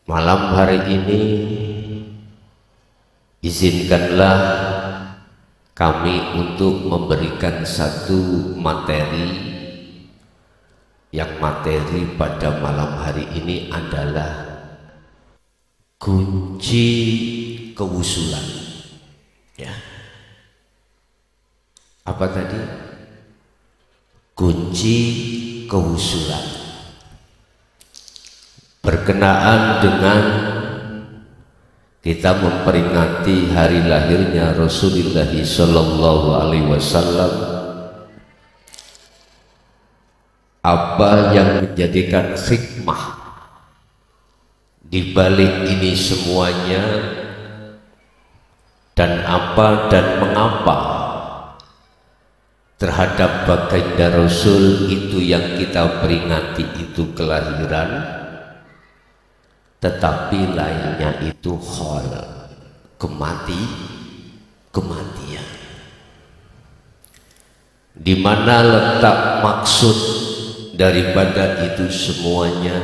Malam hari ini izinkanlah kami untuk memberikan satu materi, yang materi pada malam hari ini adalah kunci kewusulan. Ya. Apa tadi? Kunci kewusulan. Berkenaan dengan kita memperingati hari lahirnya Rasulullah Sallallahu Alaihi Wasallam, apa yang menjadikan hikmah di balik ini semuanya, dan apa dan mengapa terhadap baginda Rasul itu yang kita peringati itu kelahiran, tetapi lainnya itu hal kematian. Di mana letak maksud daripada itu semuanya,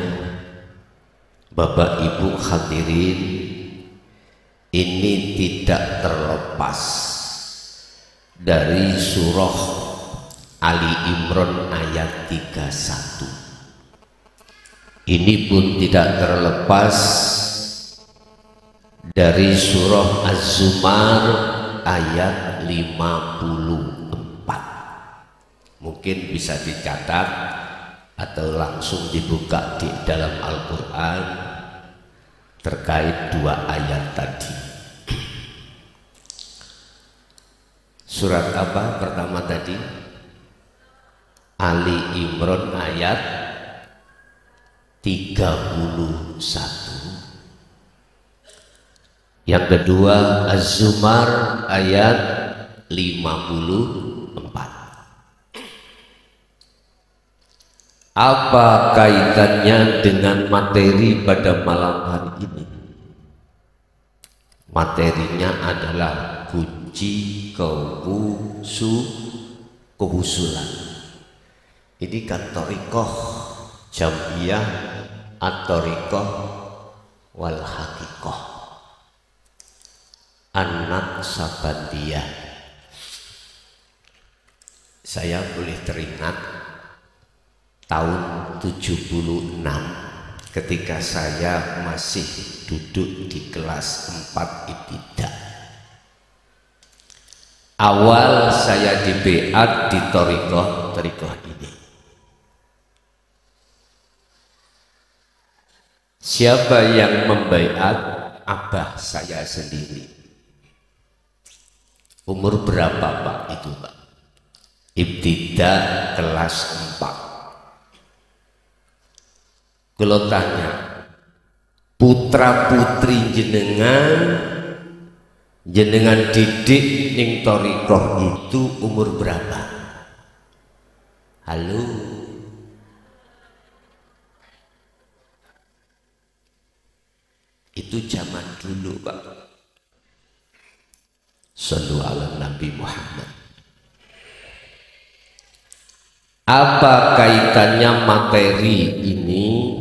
Bapak Ibu hadirin, ini tidak terlepas dari surah Ali Imran ayat 31. Ini pun tidak terlepas dari surah Az-Zumar ayat 54. Mungkin bisa dicatat atau langsung dibuka di dalam Al-Quran terkait dua ayat tadi. Surat apa pertama tadi? Ali Imran ayat 31. Yang kedua Az-Zumar ayat 54. Apa kaitannya dengan materi pada malam hari ini? Materinya adalah kunci kewusulan. Ini kan thariqah Jam'iyah at-thariqah wal haqiqah an-naqsabandiyah. Saya boleh teringat tahun 76 ketika saya masih duduk di kelas 4 ibtidah. Awal saya di biat di thariqah ini. Siapa yang membaiat? Abah saya sendiri. Umur berapa Pak itu Pak? Ibtidah kelas 4. Kalau tanya, putra putri jenengan didik ning thariqah itu umur berapa? Halo? Itu zaman dulu Pak. Shallu ala Nabi Muhammad. Apa kaitannya materi ini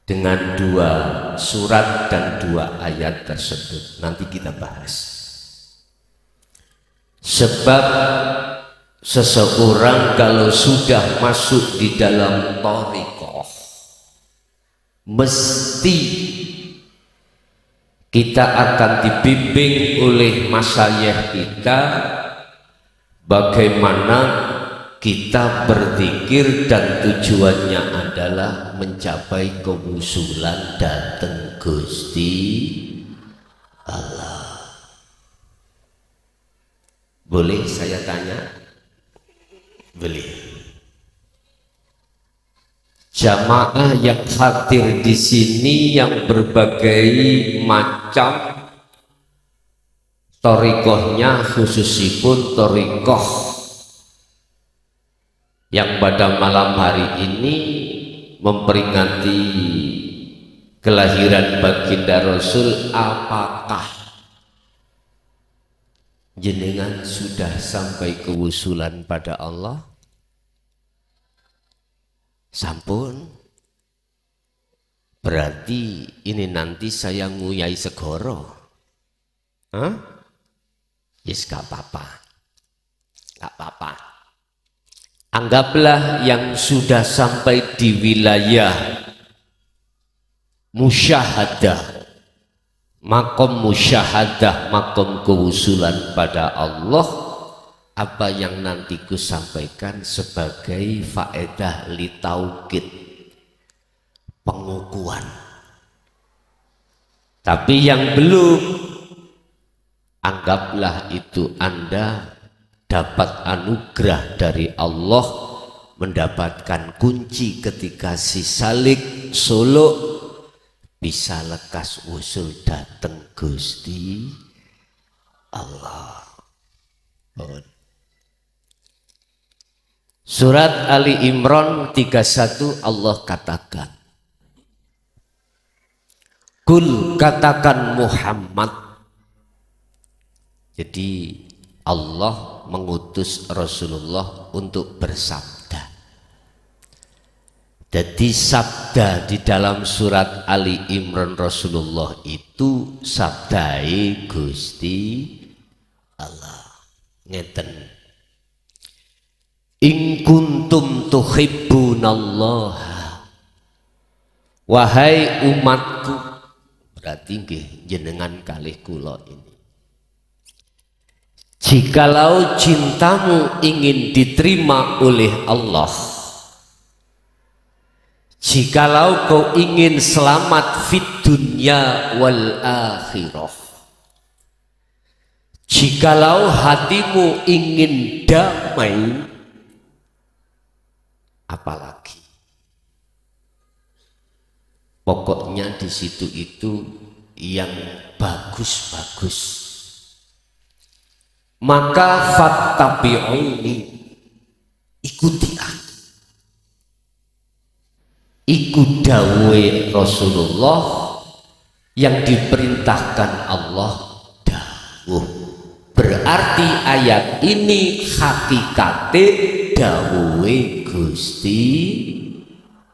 dengan dua surat dan dua ayat tersebut? Nanti kita bahas. Sebab seseorang kalau sudah masuk di dalam thariqah, mesti kita akan dibimbing oleh masyayikh kita bagaimana kita berzikir, dan tujuannya adalah mencapai kewusulan datang Gusti Allah. Boleh saya tanya? Boleh. Jamaah yang hadir di sini yang berbagai macam thariqahnya, khususipun thariqah yang pada malam hari ini memperingati kelahiran baginda Rasul, apakah jenengan sudah sampai kewusulan pada Allah? Sampun Berarti ini nanti saya nguyai segoro. Hah? Yes, gak apa-apa. Gak apa-apa. Anggaplah yang sudah sampai di wilayah musyahadah, makom musyahadah, makom kewusulan pada Allah, apa yang nanti ku sampaikan sebagai faedah litaukid, pengukuhan. Tapi yang belum, anggaplah itu Anda dapat anugerah dari Allah, mendapatkan kunci ketika si Salik Solo bisa lekas usul dateng Gusti Allah. Surat Ali Imran 31 Allah katakan, Kul, katakan Muhammad. Jadi Allah mengutus Rasulullah untuk bersabda. Jadi sabda di dalam surat Ali Imran Rasulullah itu sabdai Gusti Allah. Ngeten. In kuntum tuhibbunallaha, wahai umatku, berarti nggih jenengan kalih kula ini. Jikalau cintamu ingin diterima oleh Allah, jikalau kau ingin selamat fid dunya wal akhirah, jikalau hatimu ingin damai, apalagi pokoknya di situ itu yang bagus-bagus, maka fattabi'uni, ikuti aku. Ikut dawe Rasulullah yang diperintahkan Allah dawuh. Berarti ayat ini hakikate dawuhe Gusti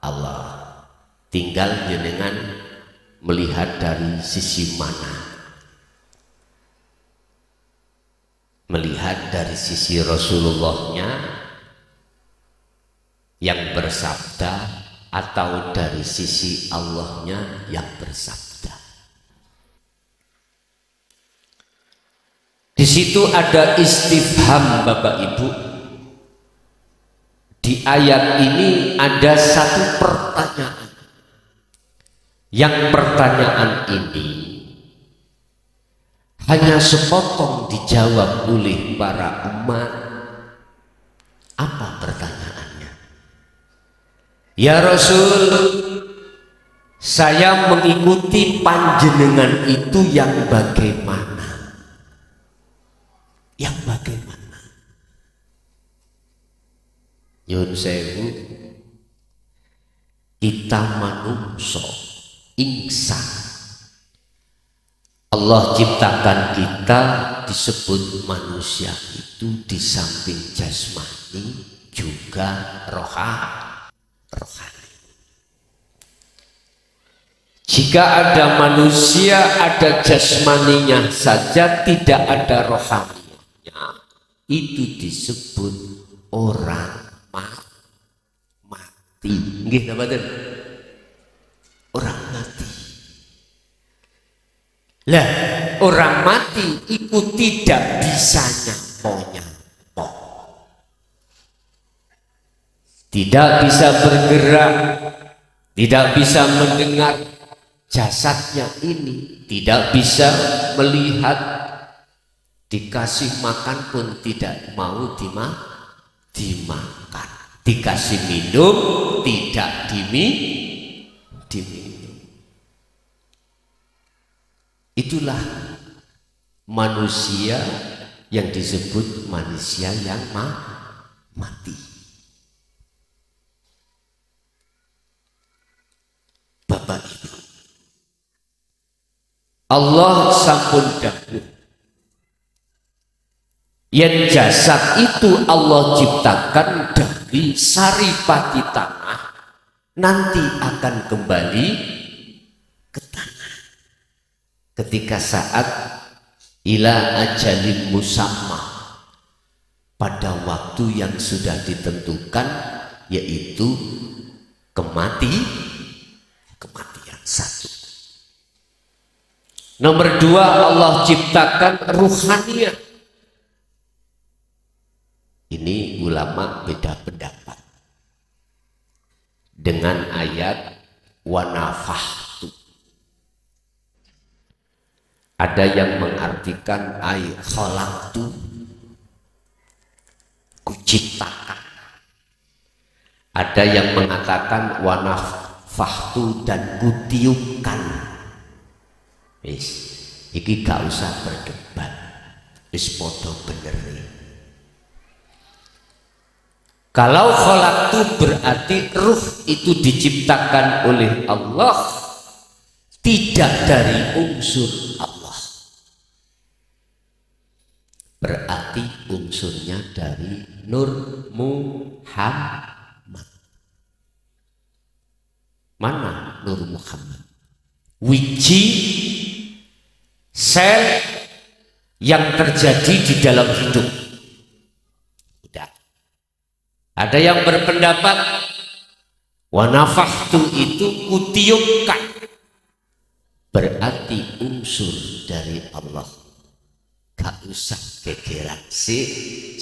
Allah. Tinggal jenengan melihat dari sisi mana. Melihat dari sisi Rasulullahnya yang bersabda atau dari sisi Allahnya yang bersabda. Di situ ada istifham Bapak Ibu. Di ayat ini ada satu pertanyaan. Yang pertanyaan ini hanya sepotong dijawab oleh para umat. Apa pertanyaannya? Ya Rasul, saya mengikuti panjenengan itu yang bagaimana? Yang bagaimana? Nyun sewu, kita manungso insan, Allah ciptakan kita disebut manusia itu di samping jasmani juga rohani. Jika ada manusia ada jasmaninya saja tidak ada rohaninya, itu disebut orang mati. Nggih napa mboten? Orang mati. Lah, orang mati itu tidak bisa nyampo-nyampo, tidak bisa bergerak, tidak bisa mendengar, jasadnya ini tidak bisa melihat, dikasih makan pun tidak mau dimakan, dikasih minum tidak diminum. Itulah manusia yang disebut manusia yang mati. Bapak Ibu, Allah sampun dahulu yang jasad itu Allah ciptakan dari saripati tanah, nanti akan kembali ketika saat ila ajalin musamma, pada waktu yang sudah ditentukan, yaitu kematian satu. Nomor dua, Allah ciptakan ruhaniyah. Ini ulama beda pendapat dengan ayat wa nafahtu. Ada yang mengartikan ay khalaqtu, kuciptakan. Ada yang mengatakan wa nafahtu, dan kutiupkan. Wis, iki gak usah berdebat, wis podo bener. Kalau khalaqtu berarti ruh itu diciptakan oleh Allah, tidak dari unsur Allah. Berarti unsurnya dari Nur Muhammad. Mana Nur Muhammad? Wiji sel yang terjadi di dalam hidup. Ada yang berpendapat wa nafahtu itu kutiupkan, berarti unsur dari Allah. Gak usah gegeran sih,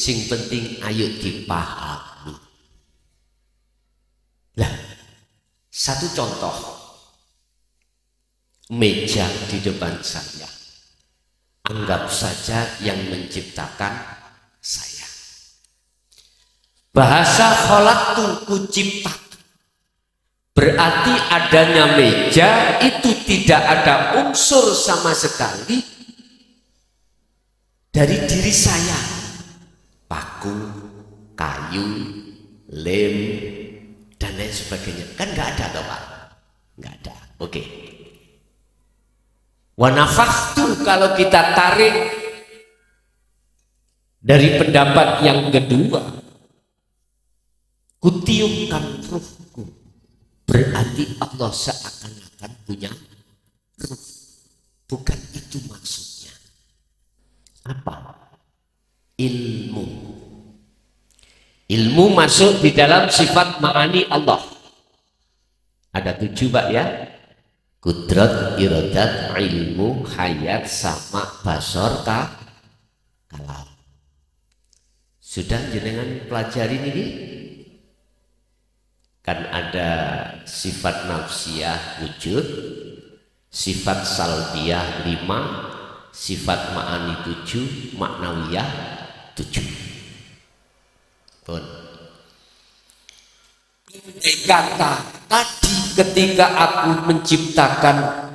sing penting ayo dipahami. Lah, satu contoh, meja di depan saya, anggap saja yang menciptakan saya. Bahasa khalaqtu, kuciptakan, berarti adanya meja itu tidak ada unsur sama sekali dari diri saya. Paku, kayu, lem, dan lain sebagainya, kan nggak ada toh Pak? Nggak ada. Oke. Wa nafahtu, kalau kita tarik dari pendapat yang kedua, kutiupkan ruhku, berarti Allah seakan-akan punya ruh. Bukan itu maksudnya. Apa? Ilmu. Ilmu masuk di dalam sifat ma'ani Allah. Ada 7 Pak ya. Kudrat, iradat, ilmu, hayat, sama, basor, kalam. Sudah jenengan pelajarin ini? Kan ada sifat nafsiyah wujud, sifat salbiyah 5, sifat ma'ani 7, maknawiyah 7. Pun kata tadi ketika aku menciptakan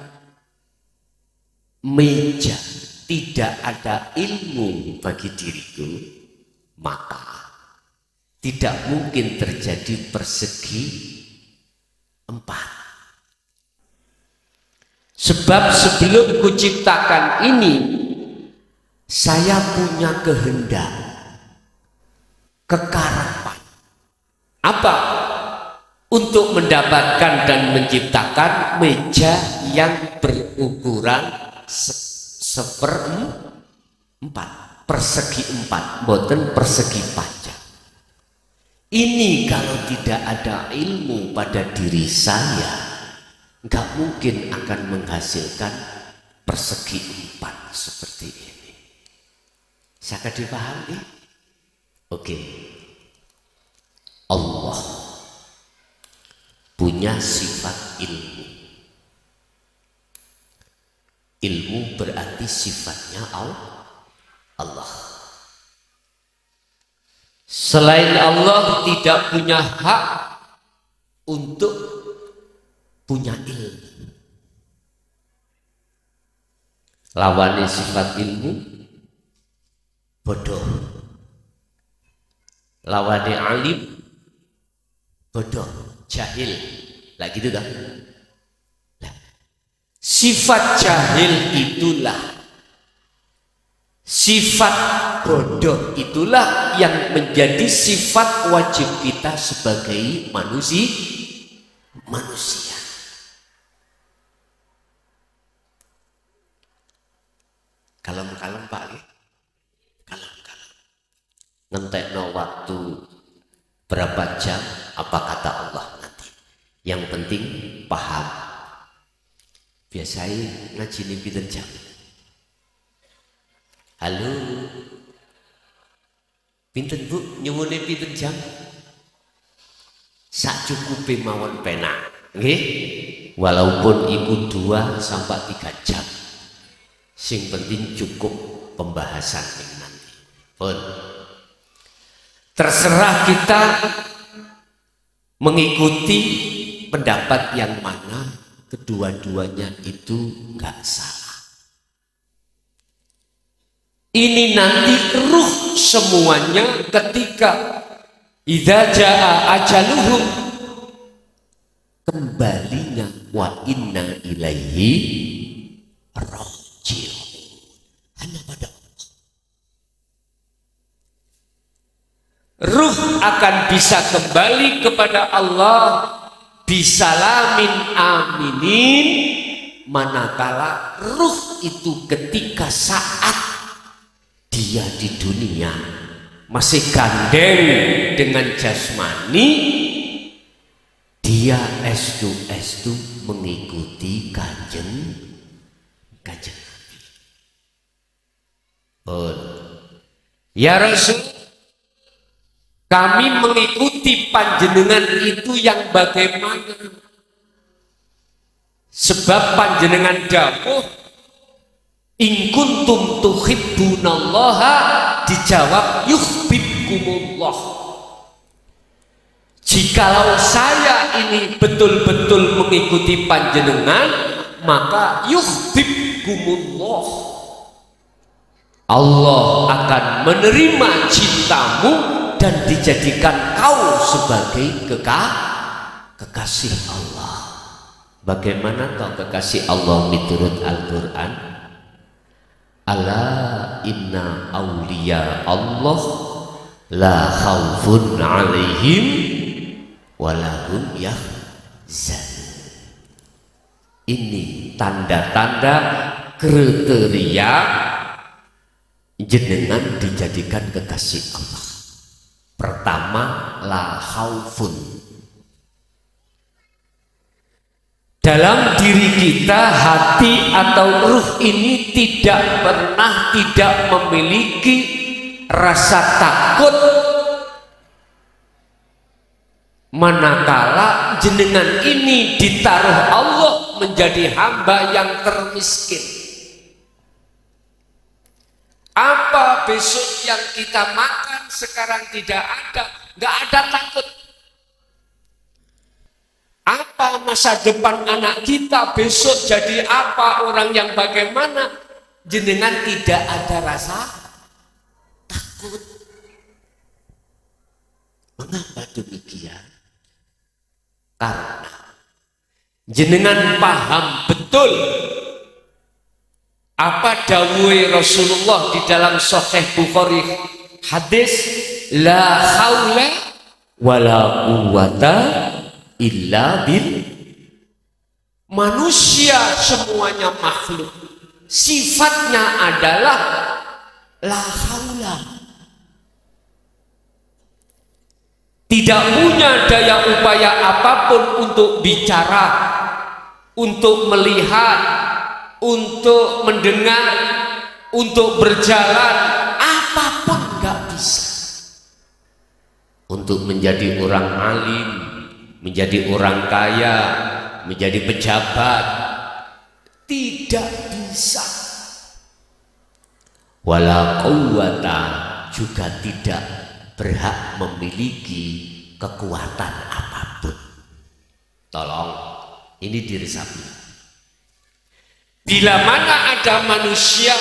meja, tidak ada ilmu bagi diriku, maka tidak mungkin terjadi persegi 4. Sebab sebelum kuciptakan ini, saya punya kehendak, kekarapan. Apa? Untuk mendapatkan dan menciptakan meja yang berukuran persegi 4, boten persegi panjang. Ini kalau tidak ada ilmu pada diri saya, nggak mungkin akan menghasilkan persegi 4 seperti ini. Saya dipahami? Oke. Allah punya sifat ilmu. Ilmu berarti sifatnya Allah. Selain Allah tidak punya hak untuk punya ilmu. Lawannya sifat ilmu bodoh. Lawannya alim bodoh, jahil. Lah gitu kan? Sifat jahil itulah, sifat bodoh itulah yang menjadi sifat wajib kita sebagai manusia. Kalem-kalem Pak nggih. Kalem-kalem. Ngentekno waktu berapa jam apa kata Allah nanti. Yang penting paham. Biasanya ngaji ini pinten jam. Halo. Pinten Bu, nyuwune pinten jam? Sak cukupe mawon penak. Nggih. Walaupun ibu 2 sampai 3 jam. Sing penting cukup pembahasan yang nanti. Pun. Terserah kita mengikuti pendapat yang mana, kedua-duanya itu enggak salah. Ini nanti ruh semuanya ketika idza jaa ajaluhum, kembalinya wa inna ilaihi raji'un. Hanya pada Allah. Ruh akan bisa kembali kepada Allah bisalamin aminin, manakala ruh itu ketika saat dia di dunia masih gandeng dengan jasmani, dia estu mengikuti kanjeng Nabi. Ya Rasul, kami mengikuti panjenengan itu yang bagaimana? Sebab panjenengan dawuh in kuntum tuhibbunallaha, dijawab yuhibbukumullah. Jikalau saya ini betul-betul mengikuti panjenengan, maka yuhibbukumullah, Allah akan menerima cintamu dan dijadikan kau sebagai kekasih Allah. Bagaimana kau kekasih Allah menurut Al-Quran? Ala inna awliya Allah la khawfun alaihim walahum yahzanun. Ini tanda-tanda kriteria jenengan dijadikan kekasih Allah. Pertama, la khaufun. Dalam diri kita, hati atau ruh ini tidak pernah tidak memiliki rasa takut manakala jenengan ini ditaruh Allah menjadi hamba yang termiskin. Apa besok yang kita makan sekarang tidak ada, nggak ada takut. Apa masa depan anak kita besok jadi apa, orang yang bagaimana, jenengan tidak ada rasa takut. Mengapa demikian? Karena jenengan paham betul apa dawuhe Rasulullah di dalam Sahih Bukhari, hadis la haula wala quwata illa bil. Manusia semuanya makhluk, sifatnya adalah la haula, tidak punya daya upaya apapun untuk bicara, untuk melihat, untuk mendengar, untuk berjalan, apapun nggak bisa. Untuk menjadi orang alim, menjadi orang kaya, menjadi pejabat, tidak bisa. Wala quwwata, juga tidak berhak memiliki kekuatan apapun. Tolong, ini diresapi. Bila mana ada manusia,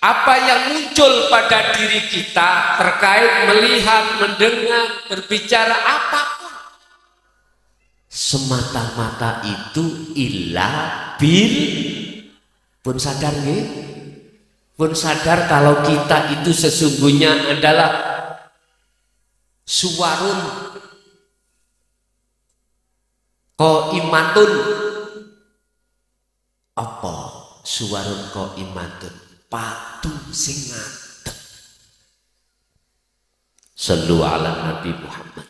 apa yang muncul pada diri kita terkait melihat, mendengar, berbicara apapun, semata-mata itu illa bil. Pun sadar nggih? Pun sadar kalau kita itu sesungguhnya adalah suwarun qaimatun. Apa suwarun qaimatun? patu sing ngadeg. Sallu ala Nabi Muhammad.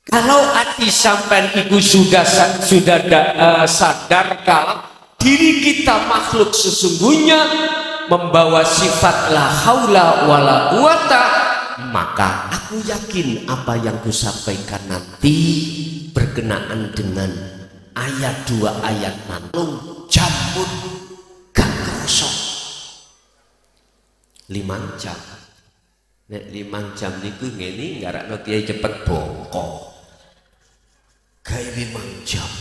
Kalau hati sampean itu sudah sadar kalau diri kita makhluk sesungguhnya membawa sifat la haula wala quwata, maka aku yakin apa yang kusampaikan nanti berkenaan dengan ayat 2 ayat mantung jamun gak kerosok 5 jam. Nek 5 jam niku ngene ngarakno kiai cepet bongko. Gawe 5 jam.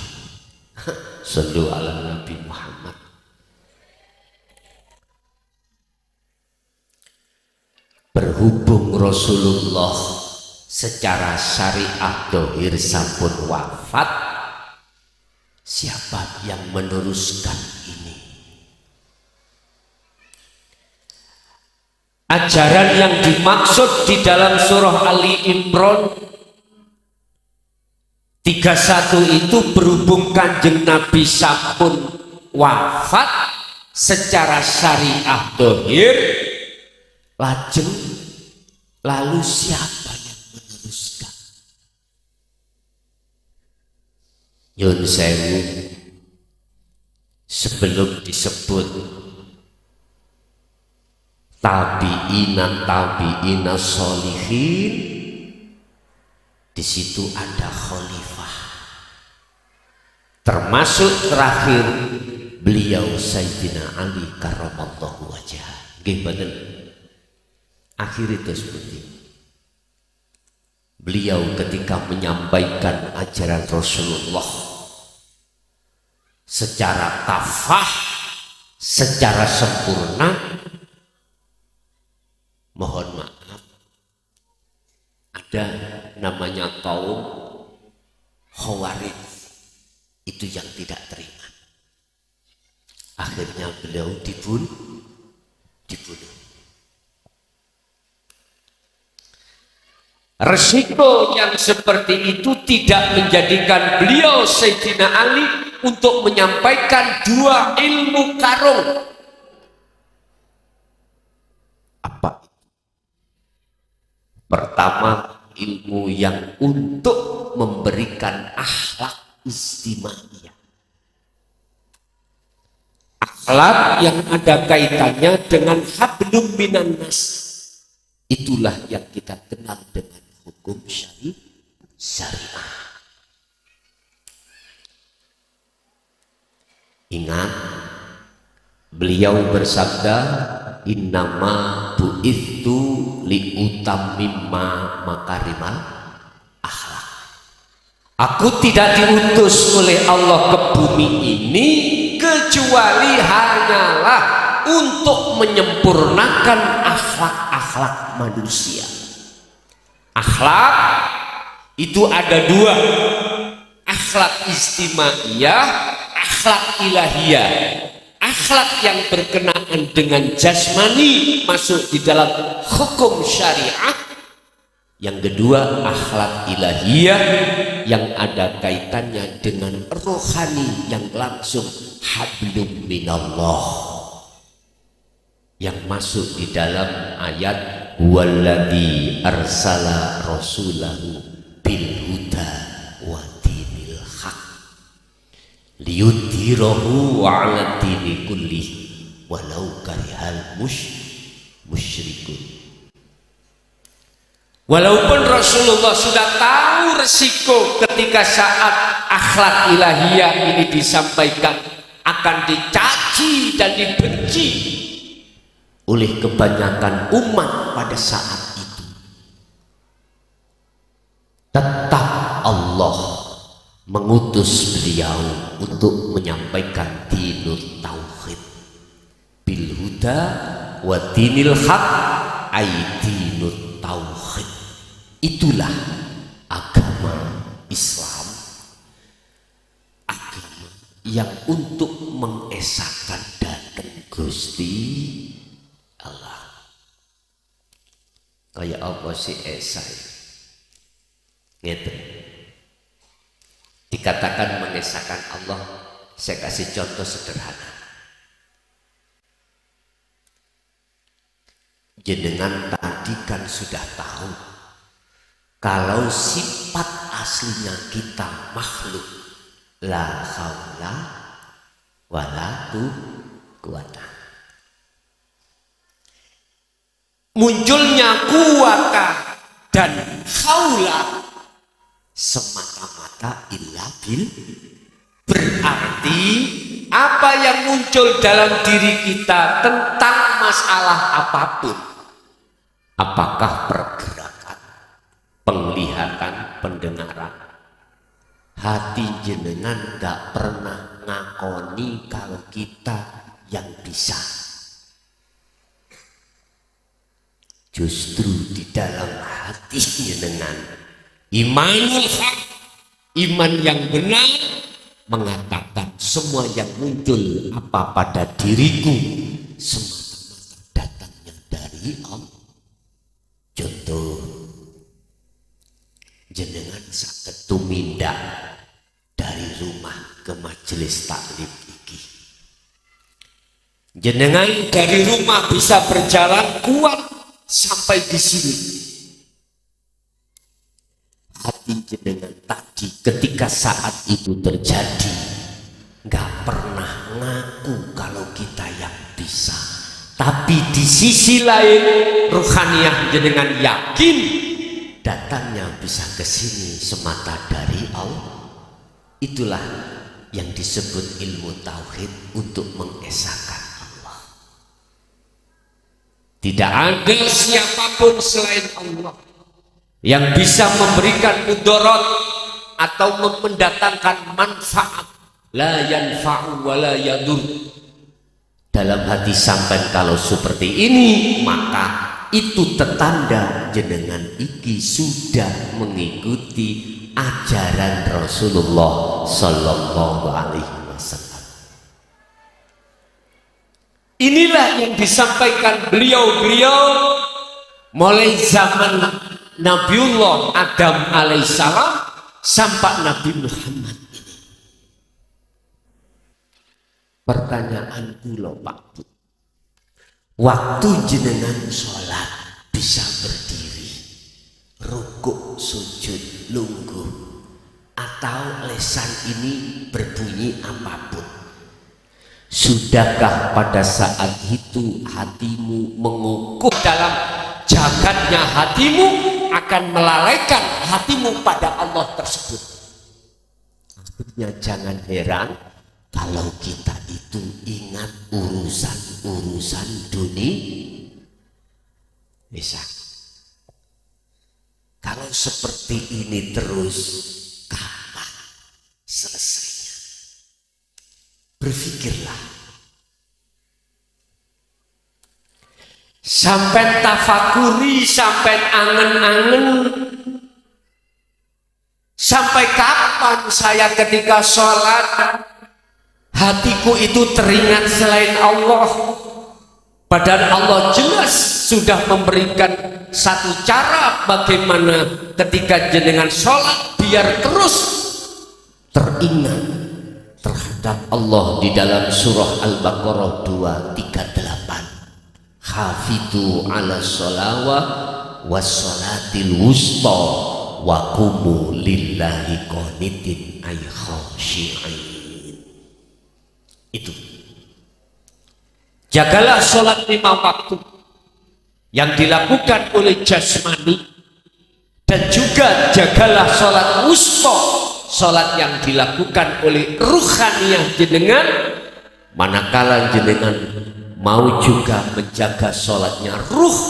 Sallu ala Nabi Muhammad. Berhubung Rasulullah secara syariah dohir sampun wafat, siapa yang meneruskan ini? Ajaran yang dimaksud di dalam surah Ali Imran 31 itu berhubung Kanjeng Nabi sampun wafat secara syariah dohir, lajeng lalu siapa yang meneruskan? Nyun sewu, sebelum disebut tabi'ina sholihin, di situ ada khalifah, termasuk terakhir beliau Sayyidina Ali karramallahu wajhah. Nggih mboten. Akhir itu seperti beliau ketika menyampaikan ajaran Rasulullah secara kafah, secara sempurna, mohon maaf, ada namanya kaum Khawarij itu yang tidak terima. Akhirnya beliau dibunuh. Resiko yang seperti itu tidak menjadikan beliau Sayyidina Ali untuk menyampaikan 2 ilmu karung. Apa? Pertama, ilmu yang untuk memberikan akhlak istimewa, akhlak yang ada kaitannya dengan hablum minan nas. Itulah yang kita kenal dengan hukum syariah. Ingat, beliau bersabda, innama bu'ithu liutammimma makarimal akhlak. Aku tidak diutus oleh Allah ke bumi ini kecuali hanyalah untuk menyempurnakan akhlak-akhlak manusia. Akhlak itu ada 2, akhlak istimaiyah, akhlak ilahiyah. Akhlak yang berkenaan dengan jasmani masuk di dalam hukum syariah. Yang kedua, akhlak ilahiyah yang ada kaitannya dengan rohani yang langsung hablum minallah, yang masuk di dalam ayat walladzi arsala rasulahu bil huda wa dinil haq liyudhhirahu 'ala dini kullih walau karihal musyrikun. Walaupun Rasulullah sudah tahu resiko ketika saat akhlak ilahiyah ini disampaikan akan dicaci dan dibenci oleh kebanyakan umat pada saat itu, tetap Allah mengutus beliau untuk menyampaikan dinul tauhid bil huda wa dinil haq, ay dinul tauhid. Itulah agama Islam, agama yang untuk mengesahkan datang Gusti Allah. Kayak apa sih esai? Ngeten. dikatakan mengesahkan Allah. Saya kasih contoh sederhana. Jenengan tadi kan sudah tahu kalau sifat aslinya kita makhluk, la haula wala quwata. Munculnya kuwata dan haula semata-mata illa bil, berarti apa yang muncul dalam diri kita tentang masalah apapun, apakah pergerakan, penglihatan, pendengaran, hati jenengan gak pernah ngakoni kalau kita yang bisa. Justru di dalam hati jenengan imanul haq, iman yang benar mengatakan semua yang muncul apa pada diriku semata-mata datangnya dari Allah. Contoh, jenengan saged tumindak dari rumah ke majelis taklim iki. Jenengan dari rumah bisa berjalan kuat sampai di sini. Hati jenengan tadi ketika saat itu terjadi nggak pernah ngaku kalau kita yang bisa, tapi di sisi lain ruhaniyah jenengan yakin datangnya bisa ke sini semata dari Allah. Itulah yang disebut ilmu tauhid untuk mengesahkan Allah. Tidak ada siapapun selain Allah yang bisa memberikan mudarat atau mendatangkan manfaat. La yanfa'u wa la yadur. Dalam hati sampai kalau seperti ini, maka itu tetanda jenengan iki sudah mengikuti ajaran Rasulullah Sallallahu Alaihi Wasallam. Inilah yang disampaikan beliau-beliau mulai zaman Nabiullah Adam alaihissalam sampai Nabi Muhammad ini. Pertanyaanku loh Pak Bu, waktu jenengan sholat bisa berdiri, rukuk, sujud, lungguh, atau lesan ini berbunyi apapun, sudahkah pada saat itu hatimu mengukuh dalam jagatnya hatimu akan melalaikan hatimu pada Allah tersebut? Akhirnya jangan heran kalau kita itu ingat urusan-urusan dunia. Bisa. Kalau seperti ini terus, kapan selesainya? Berpikirlah. Sampai tafakuri, sampai angen-angen. Sampai kapan saya ketika sholat hatiku itu teringat selain Allah? Padahal Allah jelas sudah memberikan satu cara bagaimana ketika jenengan sholat biar terus teringat terhadap Allah di dalam surah Al-Baqarah 238. Hafidhu ala sholawah wassolatil wusta wa qumu lillahi qanitin ay khashi'in. Itu. Jagalah sholat 5 waktu yang dilakukan oleh jasmani, dan juga jagalah sholat wusta, sholat yang dilakukan oleh ruhaniyah jenengan. Manakala jenengan mau juga menjaga sholatnya ruh,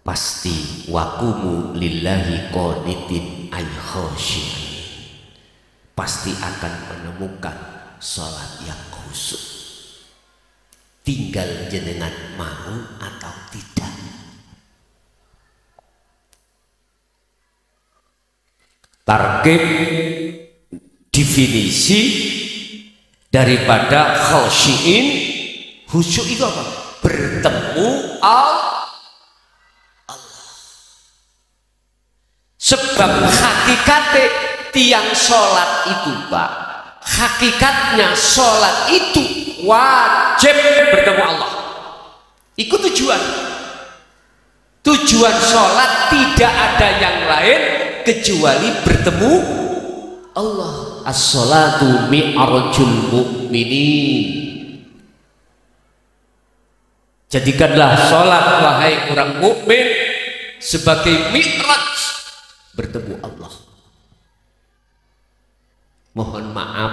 pasti waqumu lillahi qanitin ay khashi'in, pasti akan menemukan sholat yang khusyuk. Tinggal jenengan mau atau tidak. Target definisi daripada khashi'in, khusyuk itu apa? Bertemu Allah. Sebab hakikatnya tiang sholat itu Pak, hakikatnya sholat itu wajib bertemu Allah. Itu tujuan sholat, tidak ada yang lain kecuali bertemu Allah. As-sholatu mi'rajul mu'minin. Jadikanlah sholat wahai orang mukmin sebagai mi'raj bertemu Allah. Mohon maaf,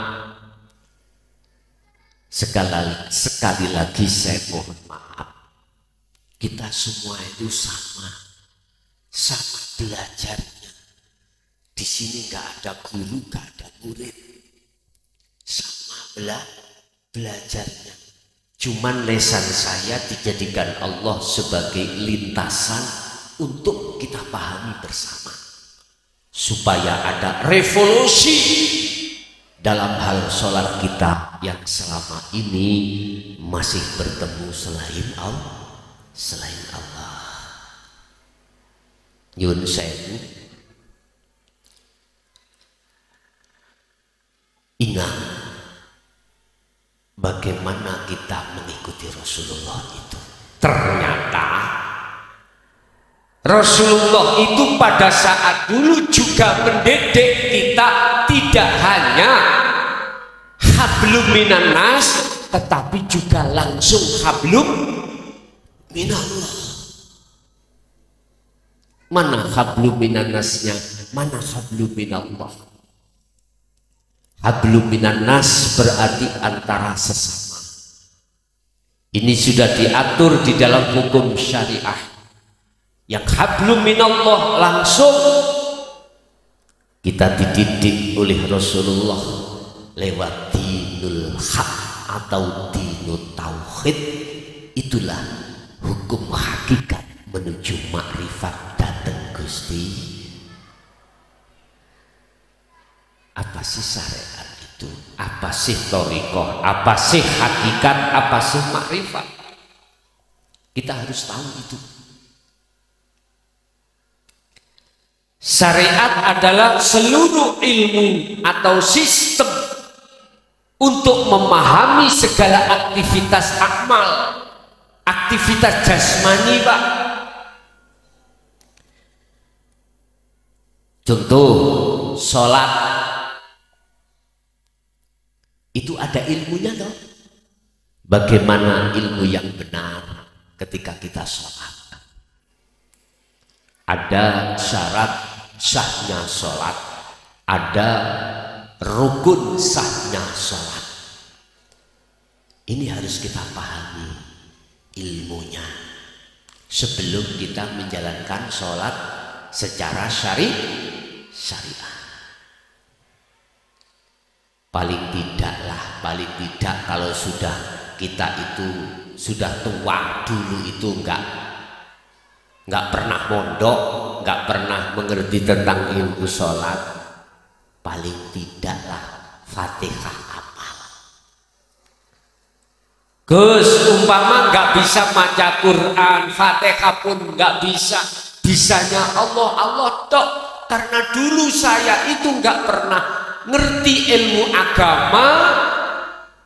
sekali lagi saya mohon maaf. Kita semua itu sama belajarnya. Di sini nggak ada guru, nggak ada murid, sama belajarnya. Cuman lesan saya dijadikan Allah sebagai lintasan untuk kita pahami bersama, supaya ada revolusi dalam hal sholat kita yang selama ini masih bertemu selain Allah. Nyun sewu, ingat bagaimana kita mengikuti Rasulullah itu. Ternyata Rasulullah itu pada saat dulu juga mendidik kita tidak hanya hablum minan nas, tetapi juga langsung hablum minallah. Mana hablum minan nasnya, mana hablum minallah? Hablum minan nas berarti antara sesama. Ini sudah diatur di dalam hukum syariah. Yang hablum minallah langsung kita dididik oleh Rasulullah lewat dinul haq atau dinul tauhid. Itulah hukum hakikat menuju makrifat datang Gusti. Apa sih syariat itu? Apa sih thariqah? Apa sih hakikat? Apa sih makrifat? Kita harus tahu itu. Syariat adalah seluruh ilmu atau sistem untuk memahami segala aktivitas amal, aktivitas jasmani, Pak. Contoh, sholat itu ada ilmunya toh. Bagaimana ilmu yang benar ketika kita sholat? Ada syarat sahnya sholat, ada rukun sahnya sholat. Ini harus kita pahami ilmunya sebelum kita menjalankan sholat secara syariah. Paling tidak kalau sudah kita itu sudah tua dulu itu nggak pernah mondok, nggak pernah mengerti tentang ilmu sholat, paling tidaklah Fatihah hafal. Gus, umpama nggak bisa baca Quran, Fatihah pun nggak bisa. Bisanya Allah tok. Karena dulu saya itu nggak pernah ngerti ilmu agama.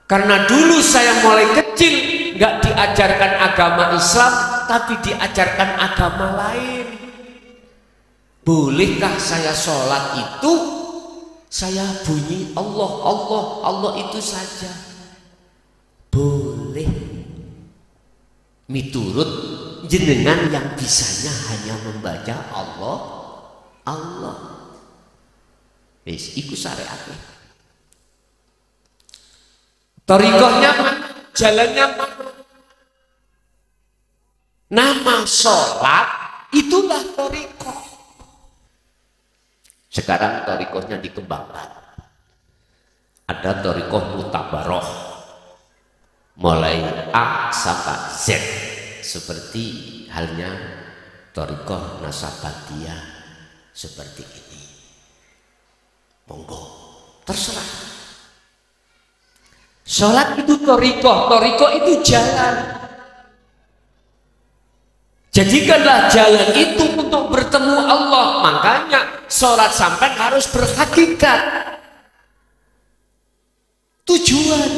Karena dulu saya mulai kecil nggak diajarkan agama Islam, tapi diajarkan agama lain. Bolehkah saya sholat itu saya bunyi Allah itu saja? Boleh. Miturut jenengan yang bisanya hanya membaca Allah. Wis iku syariatnya. Thariqahnya mana? Jalannya mana? Nama sholat itulah thariqah. Sekarang thariqahnya dikembangkan. Ada thariqah mutabaroh, mulai A sampai Z, seperti halnya thariqah Nasabandiyah seperti ini. Monggo, terserah. Sholat itu thariqah itu jalan. Jadikanlah jalan itu untuk bertemu bertemu Allah. Makanya sholat sampai harus berhakikat. Tujuan.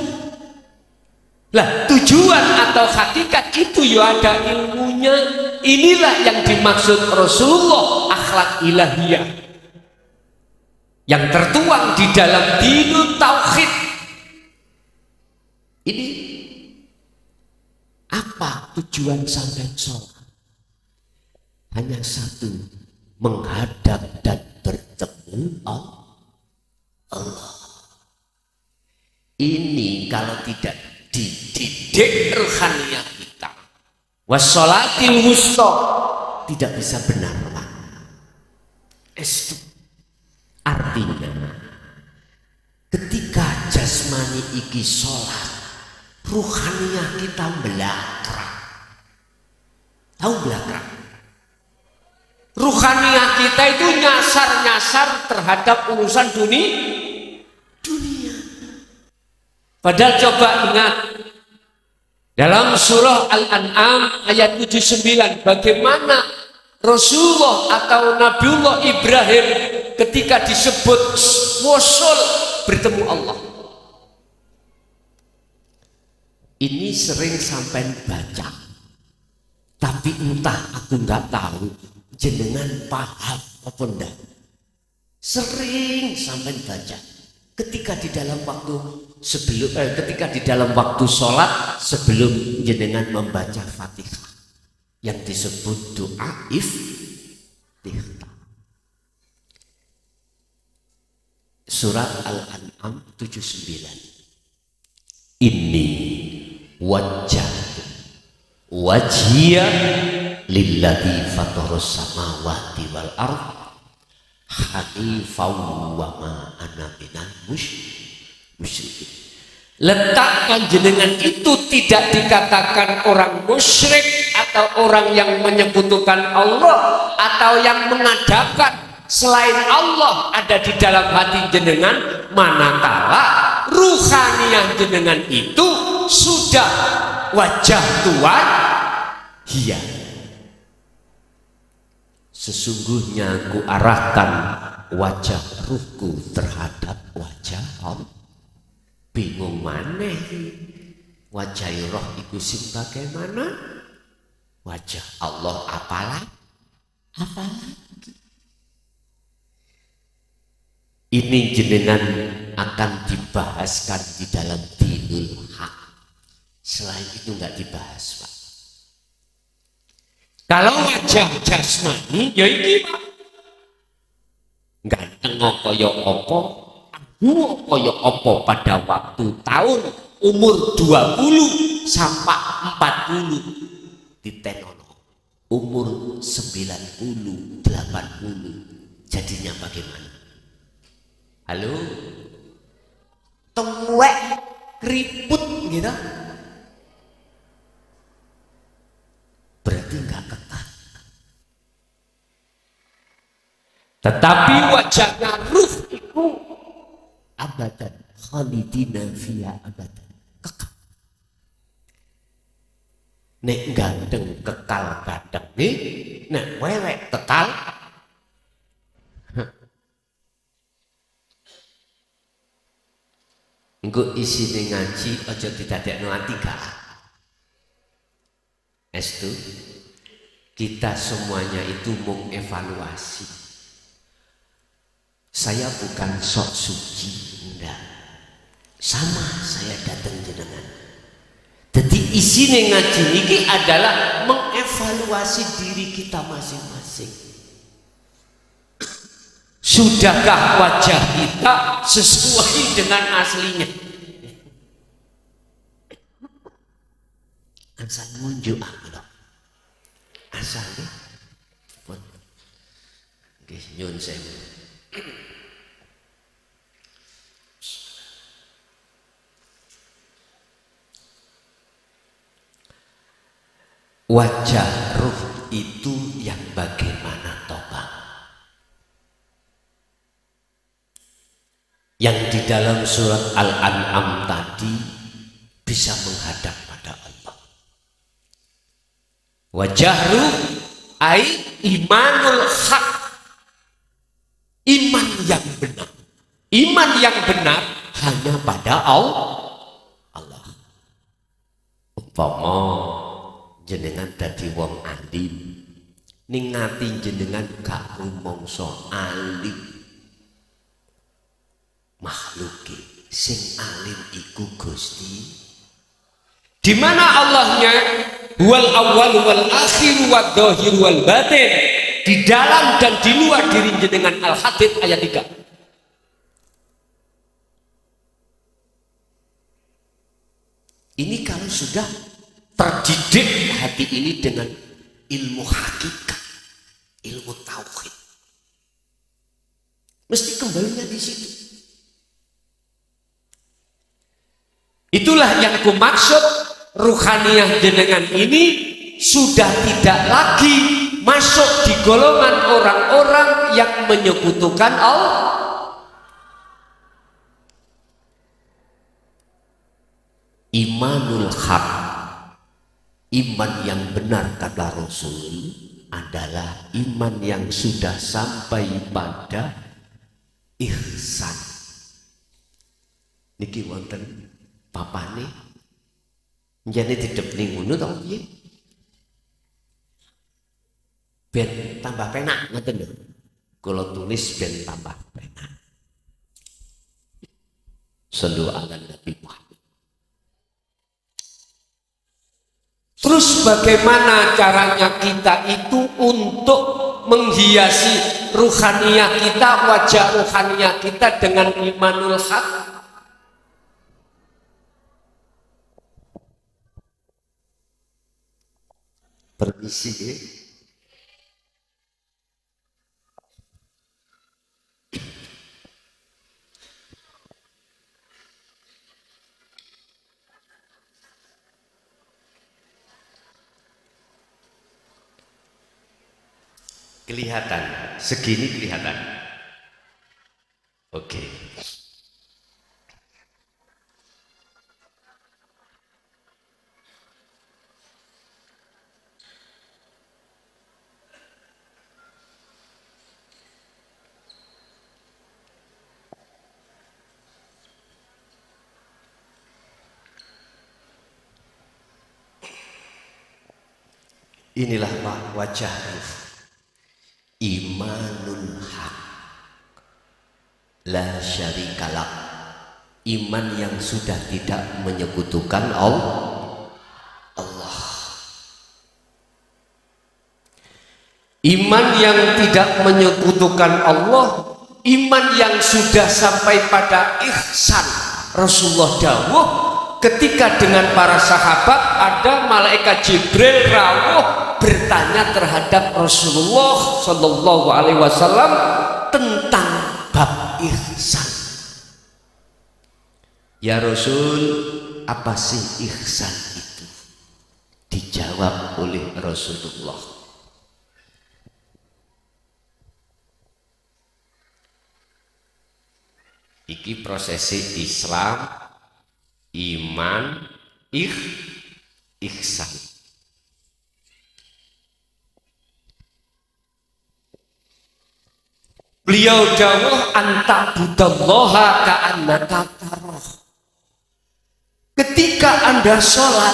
Lah tujuan atau hakikat itu ya ada ilmunya. Inilah yang dimaksud Rasulullah akhlak ilahiyah yang tertuang di dalam dinul tauhid. Ini apa tujuan sampai sholat? Hanya satu, menghadap dan bertemu Allah. Ini kalau tidak dididik rohaniah kita, wassolatil wusta, tidak bisa benar, Pak. Itu artinya ketika jasmani iki sholat, rohaniah kita belakrak. Tahu belakrak? Rohaniah kita itu nyasar-nyasar terhadap urusan dunia. Padahal coba ingat dalam surah Al-An'am ayat 79 bagaimana Rasulullah atau Nabiullah Ibrahim ketika disebut wusul bertemu Allah. Ini sering sampai baca, tapi entah aku nggak tahu jenengan paham apa enggak. Sering sampai baca ketika di dalam waktu sebelum ketika di dalam waktu sholat sebelum jenengan membaca Fatihah yang disebut doa iftitah. Surat Al-An'am 79. Ini wajah wajhiya lilladzi fatarus samawati wal ardh hanifan wa ma ana minal musyrikin. Letak panjenengan itu tidak dikatakan orang musyrik atau orang yang menyekutukan Allah atau yang mengadakan selain Allah ada di dalam hati jenengan, manakala ruhaniah jenengan itu sudah wajah Tuhan hiya. Sesungguhnya ku arahkan wajah ruhku terhadap wajah Allah. Bingung maneh wajah roh iku sing bagaimana? Wajah Allah apalagi? Ini jenengan akan dibahaskan di dalam dinul haq. Selain itu nggak dibahas, Pak. Kalau wajah jasmani ya iki, Pak. Ganteng kaya apa, abu kaya apa pada waktu tahun umur 20 sampai 40 ditenono. Umur 90, 80 jadinya bagaimana? Halo? Temuek keriput gitu. Berarti enggak ketat. Tetapi wajahnya ruh itu abadan khalidina fiha abadan, kekal. Nek ganteng kekal ganteng nih, nek welek kekal. Engko isine ngaji aja didadekno ati gak. Estu kita semuanya itu mengevaluasi. Saya bukan sok suci, enggak. Sama saya datang jenengan. Jadi isine ngaji ini adalah mengevaluasi diri kita masing-masing. Sudahkah wajah kita sesuai dengan aslinya? Asal ngunjuk aku, asal deh. Oke, nyun sewu. Wajah ruh itu yang bagaimana toba? Yang di dalam surat Al-An'am tadi bisa menghadap pada Allah. Wajah ruh ai imanul haq, iman yang benar. Iman yang benar hanya pada Allah. Umpama jenengan dadi wong alim, ning ngati jenengan gak rumangsa alim, makhluke sing alim iku Gusti. Di mana Allahnya wal awwal wal akhir wal dhahir wal batin, di dalam dan di luar diri jenengan. Al-Hadid ayat 3. Ini kalau sudah terdidik hati ini dengan ilmu hakikat, ilmu tauhid, mesti kembalinya di situ. Itulah yang ku maksud, ruhaniyah jenengan ini sudah tidak lagi masuk di golongan orang-orang yang menyekutukan Allah. Imanul haq, iman yang benar kata Rasul adalah iman yang sudah sampai pada ihsan. Niki wonten papane njane didep ning ngono to piye? Ben tambah penak ngoten lho. Kula tulis ben tambah penak. Sallu ala Nabi Muhammad. Terus bagaimana caranya kita itu untuk menghiasi ruhaniyah kita, wajah ruhaniyah kita dengan imanul haq? Permisi ya. Kelihatan, segini kelihatan. Oke. Inilah wajah imanul haq, la syarikalah, iman yang sudah tidak menyekutukan Allah. Iman yang tidak menyekutukan Allah, iman yang sudah sampai pada ihsan. Rasulullah dawuh ketika dengan para sahabat, ada malaikat Jibril rawuh bertanya terhadap Rasulullah Shallallahu Alaihi Wasallam tentang bab ihsan. Ya Rasul, apa sih ihsan itu? Dijawab oleh Rasulullah, iki prosesi Islam, iman, ihsan. Beliau dawuh anta budallaha ka'annaka tarah. Ketika Anda sholat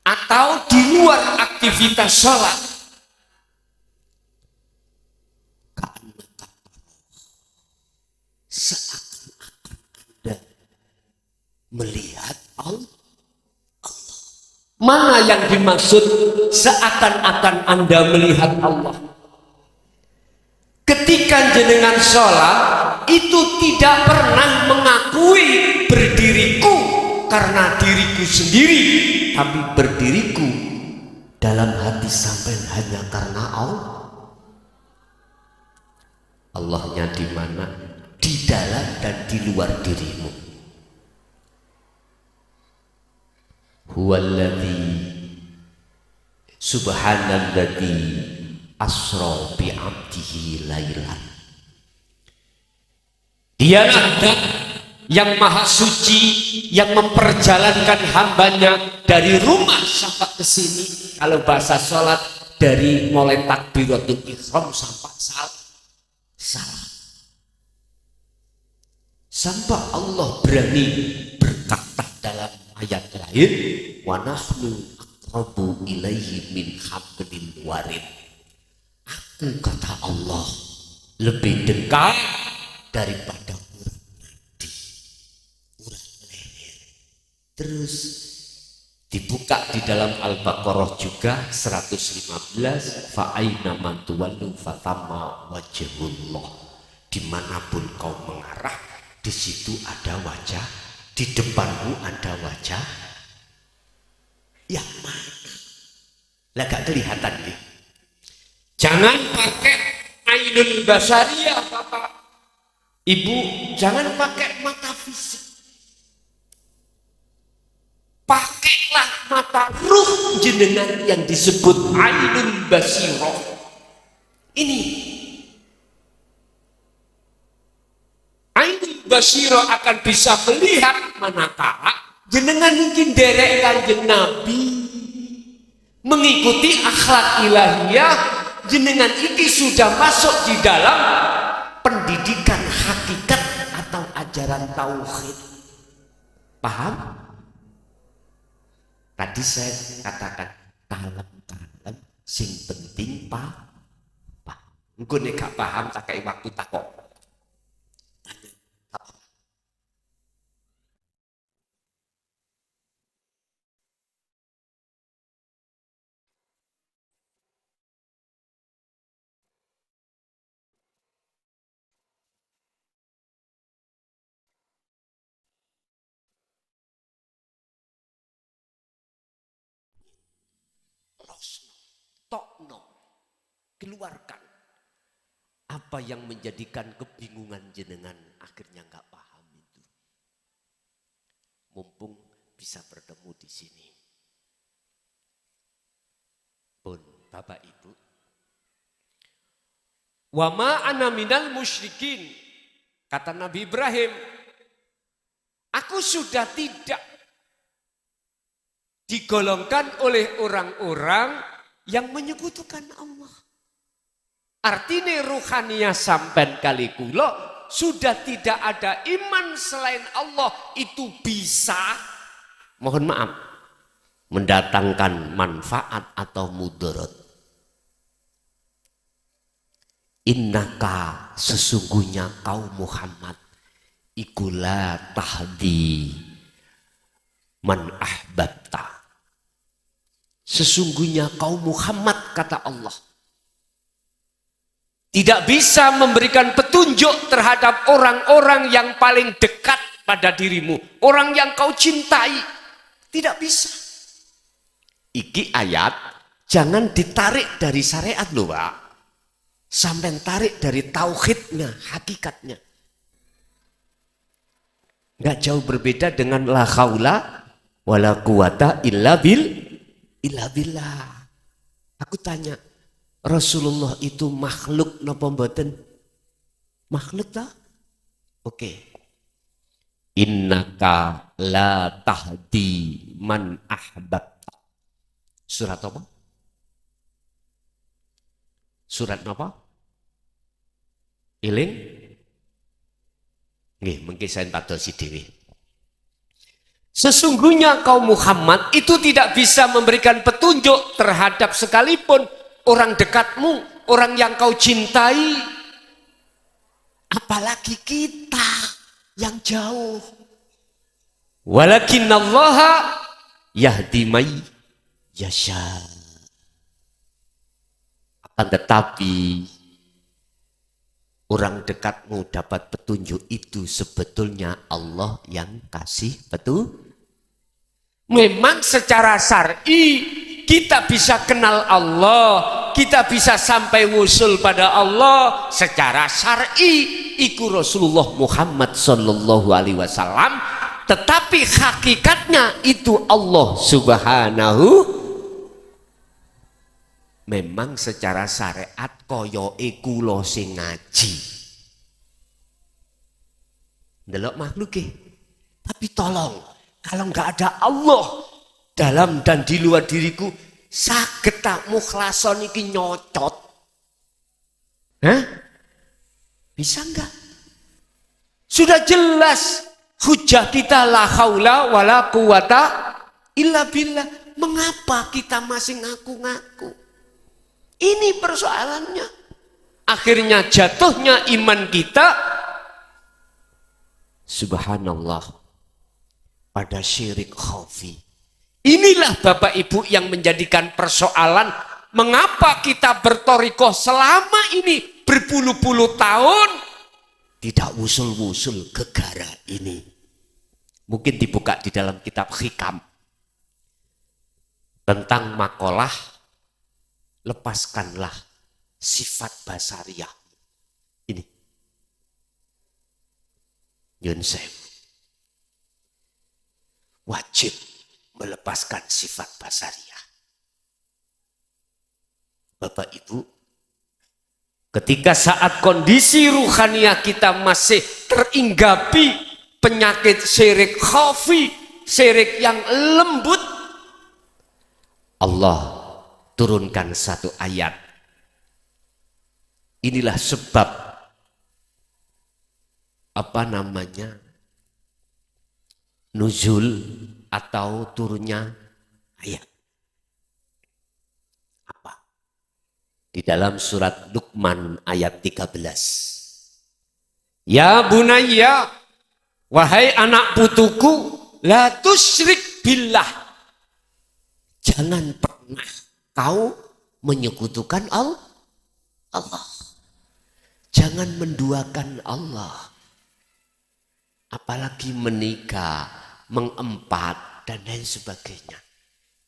atau di luar aktivitas sholat, ka'annaka seakan-akan Anda melihat Allah. Mana yang dimaksud seakan-akan Anda melihat Allah? Ketika jenengan sholat itu tidak pernah mengakui berdiriku karena diriku sendiri, tapi berdiriku dalam hati sampai hanya karena Allah. Allahnya di mana? Di dalam dan di luar dirimu. Huwallazi subhanalladzi asra bi 'abdihi lailan. Dialah yang maha suci yang memperjalankan hambanya dari rumah sampai ke sini. Kalau bahasa sholat, dari mulai takbiratul ihram sampai salam. Sampai Allah berani berkata dalam ayat lain, wa nahnu aqrabu ilaihi min hablil warid. Aku, kata Allah, lebih dekat daripada urat nadi, urat leher. Terus dibuka di dalam Al-Baqarah juga 115, fa aina man tuwallu fatamma wajhullah. Dimanapun kau mengarah, di situ ada wajah, di depanmu ada wajah. Yang mana? Lah gak kelihatan nih. Jangan pakai ainul basariyah, Bapak Ibu, jangan pakai mata fisik. Pakailah mata ruh jenengan yang disebut ainul basirah. Ini ainul basirah akan bisa melihat manakala jenengan mungkin derek Kanjeng Nabi, mengikuti akhlak ilahiyah, jenengan ini sudah masuk di dalam pendidikan hakikat atau ajaran tauhid. Paham? Tadi saya katakan kalem-kalem, sing penting pak. Engko nek gak paham tak kei waktu takok. Tokno, keluarkan apa yang menjadikan kebingungan jenengan akhirnya nggak paham itu. Mumpung bisa bertemu di sini. Pun Bapak Ibu, wa ma ana minal musyrikin, kata Nabi Ibrahim, aku sudah tidak digolongkan oleh orang-orang yang menyekutukan Allah. Artinya ruhaniyah sampai kali kula sudah tidak ada iman selain Allah itu bisa, mohon maaf, mendatangkan manfaat atau mudarat. Innaka, sesungguhnya kau Muhammad, ikulah tahdi man ahbabta. Sesungguhnya kau Muhammad, kata Allah, tidak bisa memberikan petunjuk terhadap orang-orang yang paling dekat pada dirimu, orang yang kau cintai. Tidak bisa. Iki ayat jangan ditarik dari syariat loh Pak, sampai tarik dari tauhidnya, hakikatnya. Nggak jauh berbeda dengan la haula wala quwata illa billah. Aku tanya, Rasulullah itu makhluk napa mboten? Makhluk tak? Oke. Innaka la tahdi man ahbabta. Surat apa? Surat apa? Iling? Nggih, mengki saya padosi dhewe. Sesungguhnya kaum Muhammad itu tidak bisa memberikan petunjuk terhadap sekalipun orang dekatmu, orang yang kau cintai. Apalagi kita yang jauh. Walakinallaha yahdi may yasha. Akan tetapi orang dekatmu dapat petunjuk itu sebetulnya Allah yang kasih petunjuk. Memang secara syar'i kita bisa kenal Allah, kita bisa sampai wusul pada Allah secara syar'i iku Rasulullah Muhammad sallallahu alaihi wasallam, tetapi hakikatnya itu Allah Subhanahu. Memang secara syariat koyoke kula sing ngaji ndelok makhluk tapi tolong kalau nggak ada Allah dalam dan di luar diriku, saged tak mukhlason iki nyocot? Hah? Bisa enggak? Sudah jelas hujah kita la haula wala quwata illa billah. Mengapa kita masih ngaku-ngaku? Ini persoalannya. Akhirnya jatuhnya iman kita, subhanallah, pada syirik khafi. Inilah Bapak Ibu yang menjadikan persoalan mengapa kita bertorikoh selama ini berpuluh-puluh tahun tidak wusul-wusul gegara ini. Mungkin dibuka di dalam kitab Hikam tentang makalah lepaskanlah sifat basariah ini. Nyun sewu, wajib melepaskan sifat basariah. Bapak Ibu, ketika saat kondisi ruhaniah kita masih teringgapi penyakit syirik khafi, syirik yang lembut, Allah turunkan satu ayat. Inilah sebab nuzul atau turunnya ayat. Apa? Di dalam surat Luqman ayat 13. Ya bunayya, wahai anak putuku, la tusyrik billah. Jangan pernah kau menyekutukan Allah. Jangan menduakan Allah. Apalagi menikah, mengempat, dan lain sebagainya.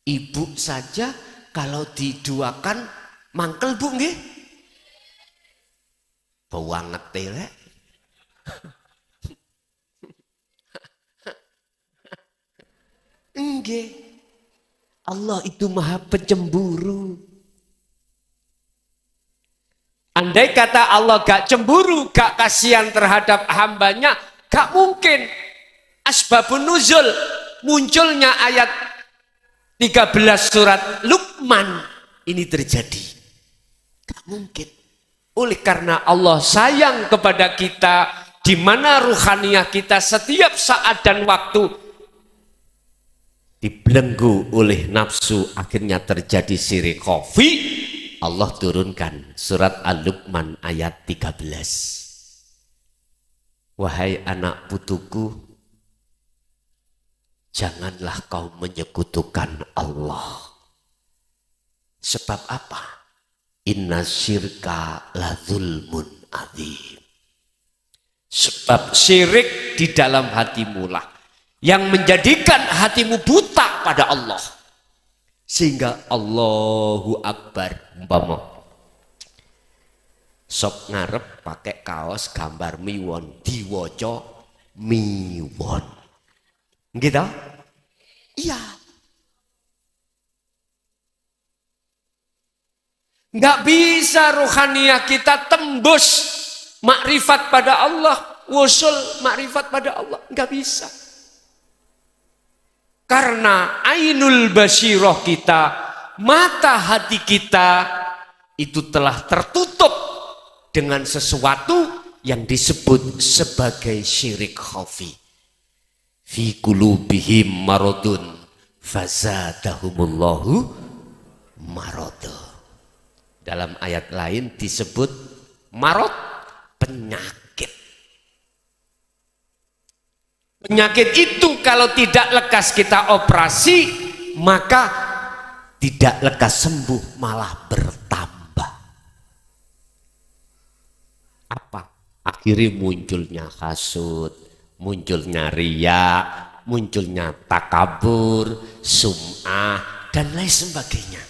Ibu saja kalau diduakan mangkel bu nggih? Banget telek. Nggih. Allah itu maha pencemburu. Andai kata Allah gak cemburu, gak kasihan terhadap hambanya, gak mungkin asbabun nuzul munculnya ayat 13 surat Luqman ini terjadi. Gak mungkin. Oleh karena Allah sayang kepada kita, di mana ruhaniah kita setiap saat dan waktu dibelenggu oleh nafsu, akhirnya terjadi syirik khafi. Allah turunkan surat Al-Luqman ayat 13. Wahai anak putuku, janganlah kau menyekutukan Allah. Sebab apa? Inna syirka la zulmun adzim. Sebab syirik di dalam hatimu lah yang menjadikan hatimu buta pada Allah. Sehingga Allahu Akbar, umpama sok ngarep pakai kaos gambar miwon, diwaca miwon. Gitu? Iya. Nggak bisa ruhaniah kita tembus makrifat pada Allah, wusul makrifat pada Allah, nggak bisa. Karena ainul basirah kita, mata hati kita itu telah tertutup dengan sesuatu yang disebut sebagai syirik khafi. Fi qulubihim maradun fazadahumullahu marada. Dalam ayat lain disebut marad, penyakit. Penyakit itu kalau tidak lekas kita operasi, maka tidak lekas sembuh, malah bertambah. Apa? Akhirnya munculnya hasud, munculnya riya, munculnya takabur, sum'ah, dan lain sebagainya.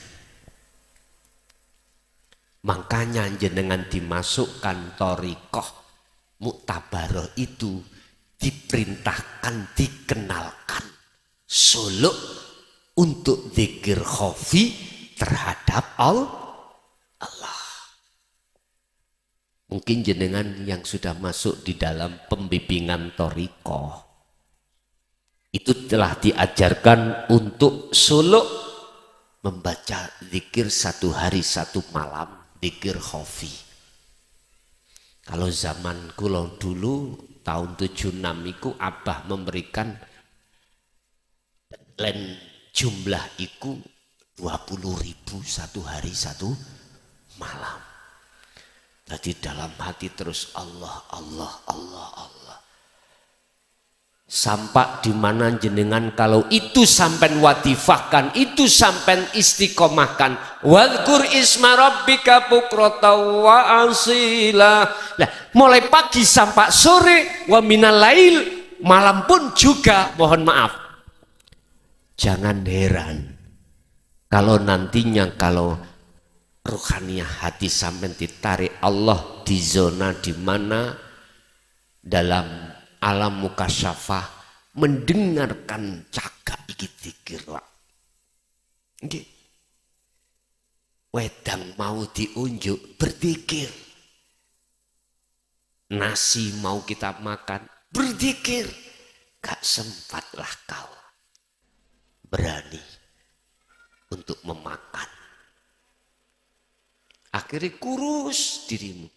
Makanya jenengan dimasukkan thariqah muktabaroh itu diperintahkan, dikenalkan suluk untuk zikir khafi terhadap Allah. Mungkin jenengan yang sudah masuk di dalam pembimbingan membaca zikir 1 hari 1 malam, zikir khafi. Kalau zaman kula dulu tahun 76 iku abah memberikan len jumlah iku 20.000 1 hari 1 malam. Jadi dalam hati terus Allah, Allah, Allah, Allah. Sampai di mana jenengan kalau itu sampai watifahkan, itu sampai istiqomahkan. Wadhkur isma rabbika bukrata wa asila. Nah, mulai pagi sampai sore, wa minal lail, malam pun juga, mohon maaf. Jangan heran kalau nantinya kalau ruhaniyah hati sampai ditarik Allah di zona di mana dalam alam mukasyafah mendengarkan cagak iki zikir Pak. Nggih. Wedang mau diunjuk berzikir. Nasi mau kita makan berzikir. Gak sempatlah kau berani untuk memakan. Akhirnya kurus dirimu.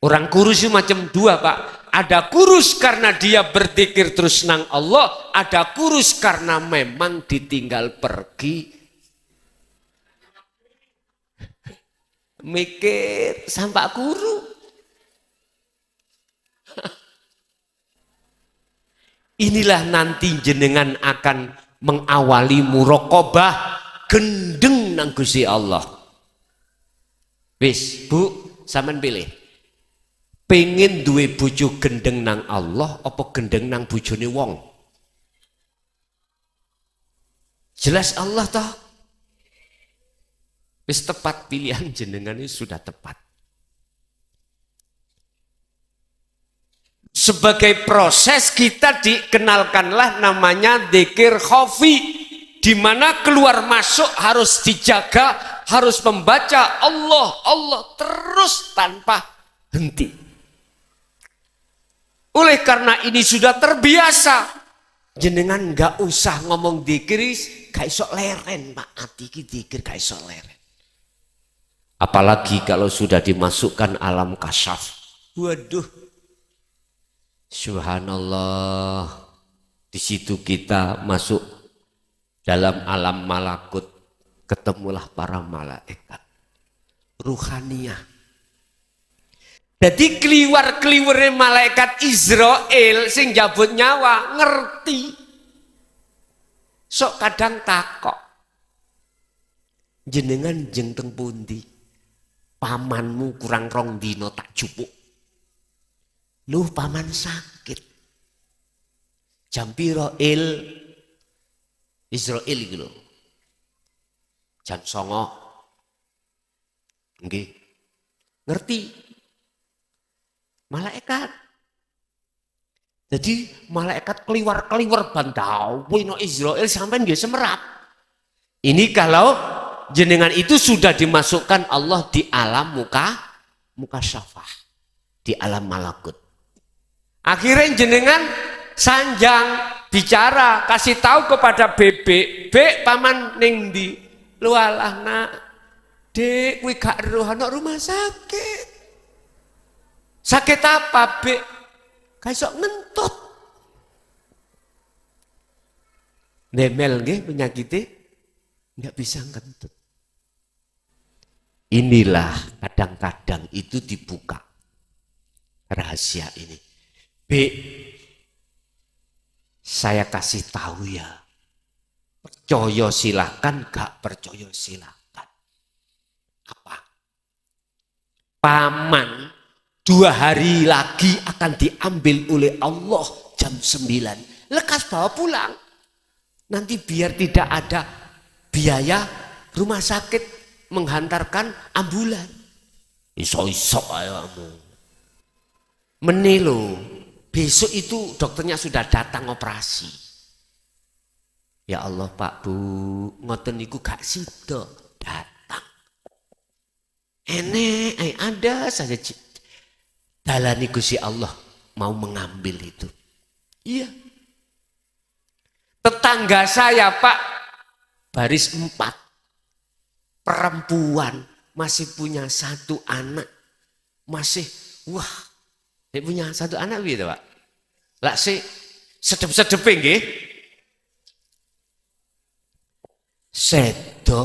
Orang kurus itu macam dua Pak. Ada kurus karena dia berzikir terus nang Allah. Ada kurus karena memang ditinggal pergi. Mikir sampai guru. Inilah nanti jenengan akan mengawali muraqabah gendeng nang Gusti Allah. Wis Bu, sampean pilih. Pengen duwe bojo gendeng nang Allah apa gendeng nang bojone wong? Jelas Allah toh. Wis tepat pilihan jenengan ini sudah tepat. Sebagai proses kita dikenalkanlah namanya dzikir khafi, di mana keluar masuk harus dijaga, harus membaca Allah, Allah terus tanpa henti. Oleh karena ini sudah terbiasa, jenengan nggak usah ngomong dzikir, gak iso leren Pak, ati ki dzikir gak iso leren. Apalagi kalau sudah dimasukkan alam kasyaf. Waduh. Subhanallah. Di situ kita masuk dalam alam malakut, ketemulah para malaikat. Ruhaniyah. Jadi kliwar-kliwere malaikat Israel sing jabut nyawa ngerti. Sok kadang takok. Jenengan jeng teng pundi? Pamanmu kurang 2 dino tak jupuk. Lu paman sakit. Jam piro Israel iki lho. Jam 09.00. Nggih. Ngerti? Malaikat. Jadi malaikat kliwar-kliwar bandau no Israel sampai nggih semerap. Ini kalau jenengan itu sudah dimasukkan Allah di alam mukasyafah, di alam malakut. Akhirnya jenengan sanjang bicara, kasih tahu kepada bebek, "Bek, paman ning ndi?" Lu alah nak, Dek, kuwi gak eruh ana rumah sakit. Sakit apa, Bek? Gak iso ngentut. Nemel nggih penyakitnya nggak bisa ngentut. Inilah kadang-kadang itu dibuka rahasia ini. Bek, saya kasih tahu ya. Percaya silakan, gak percaya silakan. Apa? Paman 2 hari lagi akan diambil oleh Allah jam 9. Lekas bawa pulang. Nanti biar tidak ada biaya rumah sakit menghantarkan ambulan. Iso-iso ayamu. Menelo. Besok itu dokternya sudah datang operasi. Ya Allah Pak Bu, ngoten niku gak sida datang. Enek, ada saja dalani Gusti Allah mau mengambil itu. Iya. Tetangga saya Pak, baris 4, perempuan masih punya 1 anak, masih wah, dia punya 1 anak gitu Pak. Lah sih sedep-sedep nggih. Sedo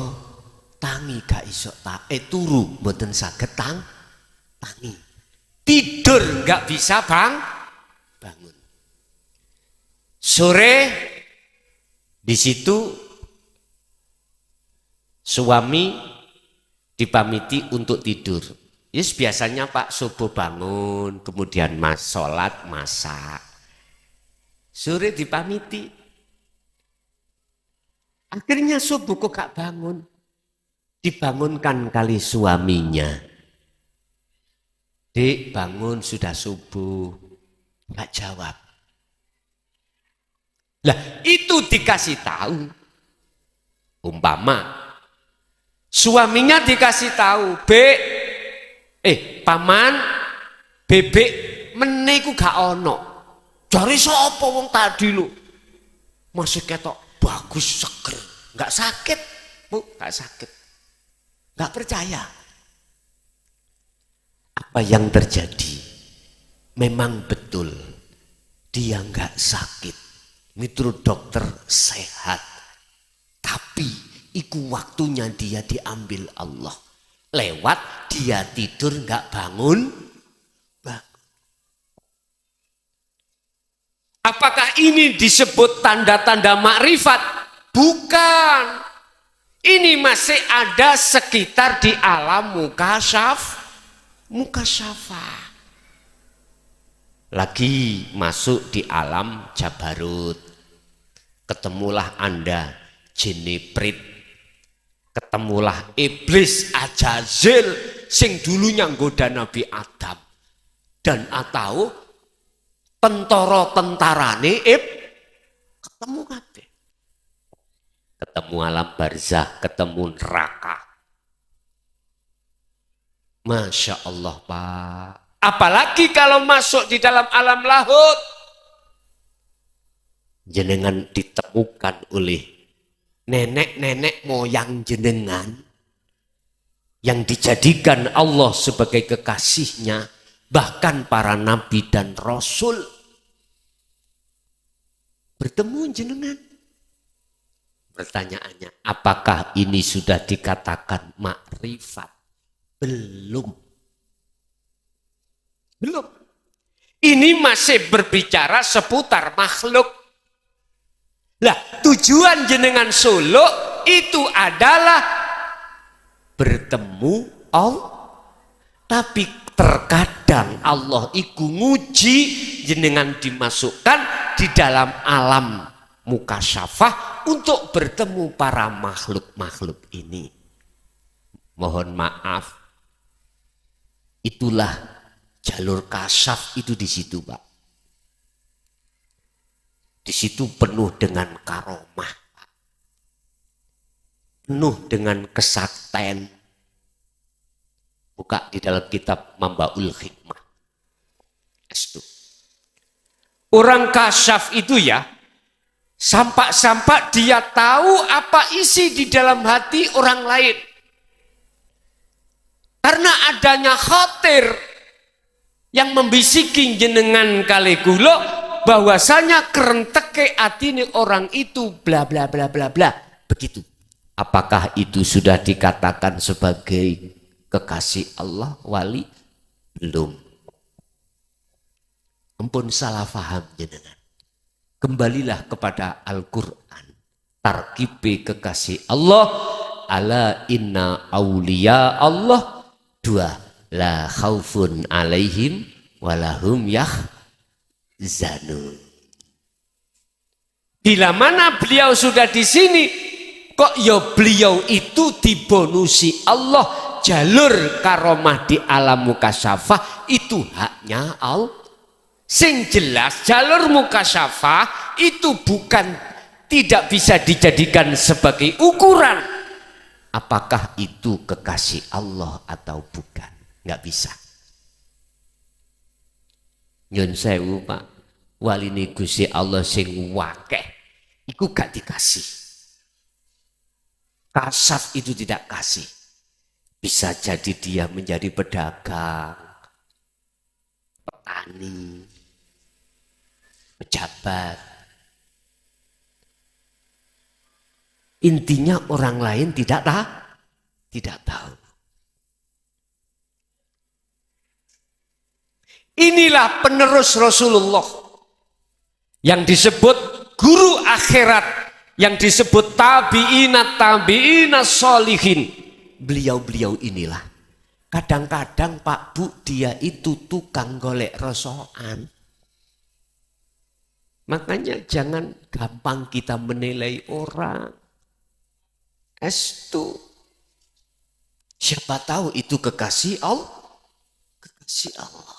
tangi gak iso turu mboten saged tangi. Tidur gak bisa bangun. Sore di situ suami dipamiti untuk tidur. Yes, biasanya Pak subuh bangun, kemudian sholat, masak. Sore dipamiti. Akhirnya subuh kok gak bangun. Dibangunkan kali suaminya. Dek, bangun sudah subuh. Gak jawab. Lah, itu dikasih tahu. Umpama suaminya dikasih tahu, paman, bebek meniku gak ono. Jare sapa wong tadi lho? Masih ketok bagus seger, gak sakit. Bu, gak sakit. Gak percaya. Apa yang terjadi? Memang betul dia gak sakit. Menurut dokter sehat. Tapi iku waktunya dia diambil Allah. Lewat dia tidur gak bangun. Apakah ini disebut tanda-tanda makrifat? Bukan. Ini masih ada sekitar di alam mukasyafah. Lagi masuk di alam jabarut. Ketemulah Anda Jeneprit. Ketemulah iblis Ajazil sing dulunya nggoda Nabi Adam. Dan atau tentara-tentarane ketemu kabeh. Ketemu alam barzah, ketemu neraka. Masya Allah Pak. Apalagi kalau masuk di dalam alam lahut. Jenengan ditemukan oleh nenek-nenek moyang jenengan. Yang dijadikan Allah sebagai kekasihnya. Bahkan para nabi dan rasul. Bertemu jenengan. Pertanyaannya, apakah ini sudah dikatakan makrifat? Belum. Belum. Ini masih berbicara seputar makhluk. Lah, tujuan jenengan suluk itu adalah bertemu Allah. Tapi terkadang Allah iku nguji jenengan dimasukkan di dalam alam mukasyafah untuk bertemu para makhluk-makhluk ini. Mohon maaf, itulah jalur kasyaf itu di situ, Pak. Di situ penuh dengan karomah, penuh dengan kesaktian. Buka di dalam kitab Mambaul Hikmah. Orang kasyaf itu ya, sampak-sampak dia tahu apa isi di dalam hati orang lain. Karena adanya khatir yang membisiki jenengan kali kula bahwasanya kerenteke atine orang itu bla bla bla bla bla. Begitu. Apakah itu sudah dikatakan sebagai kekasih Allah, wali? Belum. Ampun salah faham jenengan. Kembalilah kepada Al-Quran. Tarkibe kekasih Allah. Ala inna awliya Allah. 2. La khaufun alaihim walahum yahzanun. Bila mana beliau sudah di sini, kok ya beliau itu dibonusi Allah. Jalur karomah di alam mukasyafah itu haknya Allah. Sing jelas jalur mukasyafah itu bukan, tidak bisa dijadikan sebagai ukuran apakah itu kekasih Allah atau bukan. Nggak bisa. Nyun sewu Pak, waline Gusti Allah sing wakeh iku gak dikasih. Kasat itu tidak kasih. Bisa jadi dia menjadi pedagang, petani, pejabat. Intinya orang lain tidak tahu. Inilah penerus Rasulullah yang disebut guru akhirat, yang disebut tabi'ina sholihin. Beliau-beliau inilah. Kadang-kadang Pak Bu dia itu tukang golek rosokan. Makanya jangan gampang kita menilai orang. Estu. Siapa tahu itu kekasih Allah. Kekasih Allah.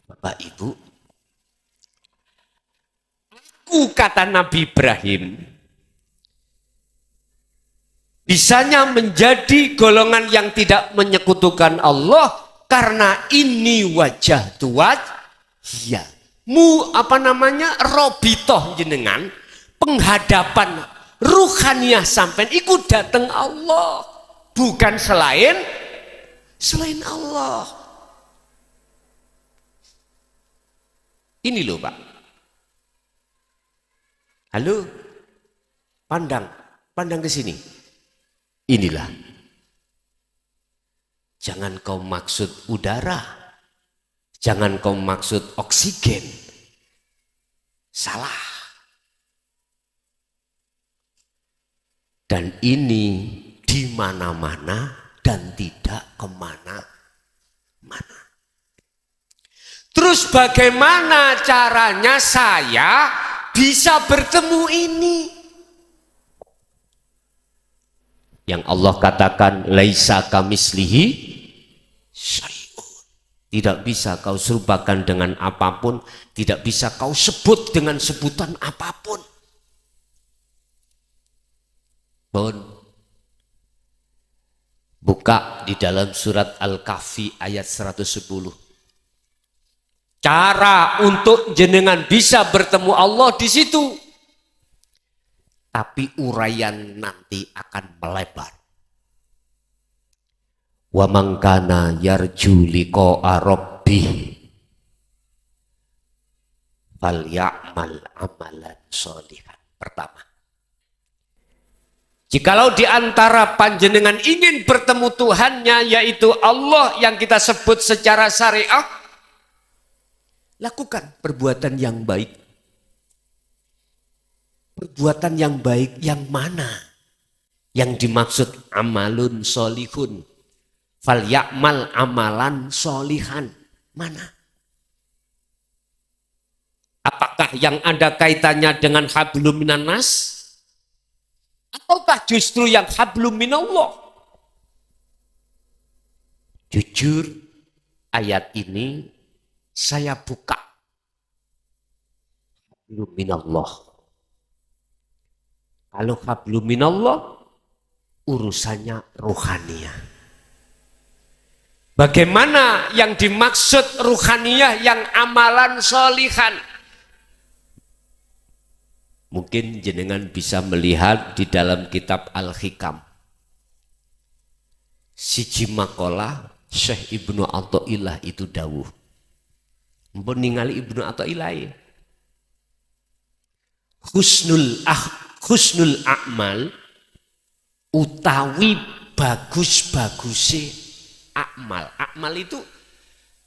Bapak Ibu, aku kata Nabi Ibrahim, bisanya menjadi golongan yang tidak menyekutukan Allah karena ini wajah tuat, ya, robitoh jenengan, penghadapan ruhaniyah sampai ikut datang Allah, bukan selain Allah. Ini loh Pak. Halo, pandang ke sini. Inilah. Jangan kau maksud udara. Jangan kau maksud oksigen. Salah. Dan ini di mana-mana dan tidak kemana-mana. Terus bagaimana caranya saya bisa bertemu ini? Yang Allah katakan laisa kamislihi syai'un. Tidak bisa kau serupakan dengan apapun, tidak bisa kau sebut dengan sebutan apapun. Buka di dalam surat Al-Kahfi ayat 110. Cara untuk jenengan bisa bertemu Allah di situ. Tapi uraian nanti akan melebar. Wa man kana yarju liqa'a rabbih falyamal amalan sholihan. Pertama, jikalau di antara panjenengan ingin bertemu Tuhannya, yaitu Allah yang kita sebut secara syariah, lakukan perbuatan yang baik. Perbuatan yang baik yang mana? Yang dimaksud amalun solihun. Fal ya'mal amalan solihan. Mana? Apakah yang ada kaitannya dengan hablum minan nas? Ataukah justru yang hablum minallah? Jujur, ayat ini saya buka. Hablum minallah. Kalau hablum minallah, urusannya ruhaniyah. Bagaimana yang dimaksud ruhaniyah yang amalan solihan? Mungkin jenengan bisa melihat di dalam kitab Al-Hikam. Siji makalah Syekh Ibnu Athaillah itu dawuh. Mpun ningali Ibnu Athaillah. Husnul a'mal utawi bagus-baguse akmal. Akmal itu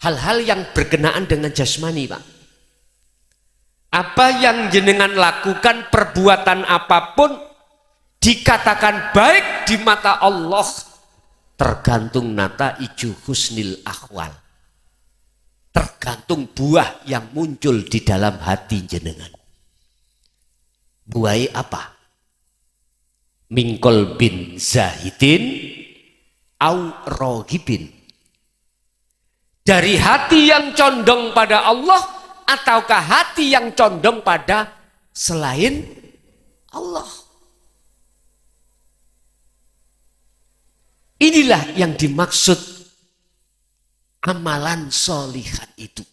hal-hal yang berkenaan dengan jasmani, Pak. Apa yang jenengan lakukan, perbuatan apapun dikatakan baik di mata Allah, tergantung nata iju husnil akhwal. Tergantung buah yang muncul di dalam hati jenengan. Buai apa? Mingkol bin zahidin au rohibin. Dari hati yang condong pada Allah ataukah hati yang condong pada selain Allah? Inilah yang dimaksud amalan solihan itu.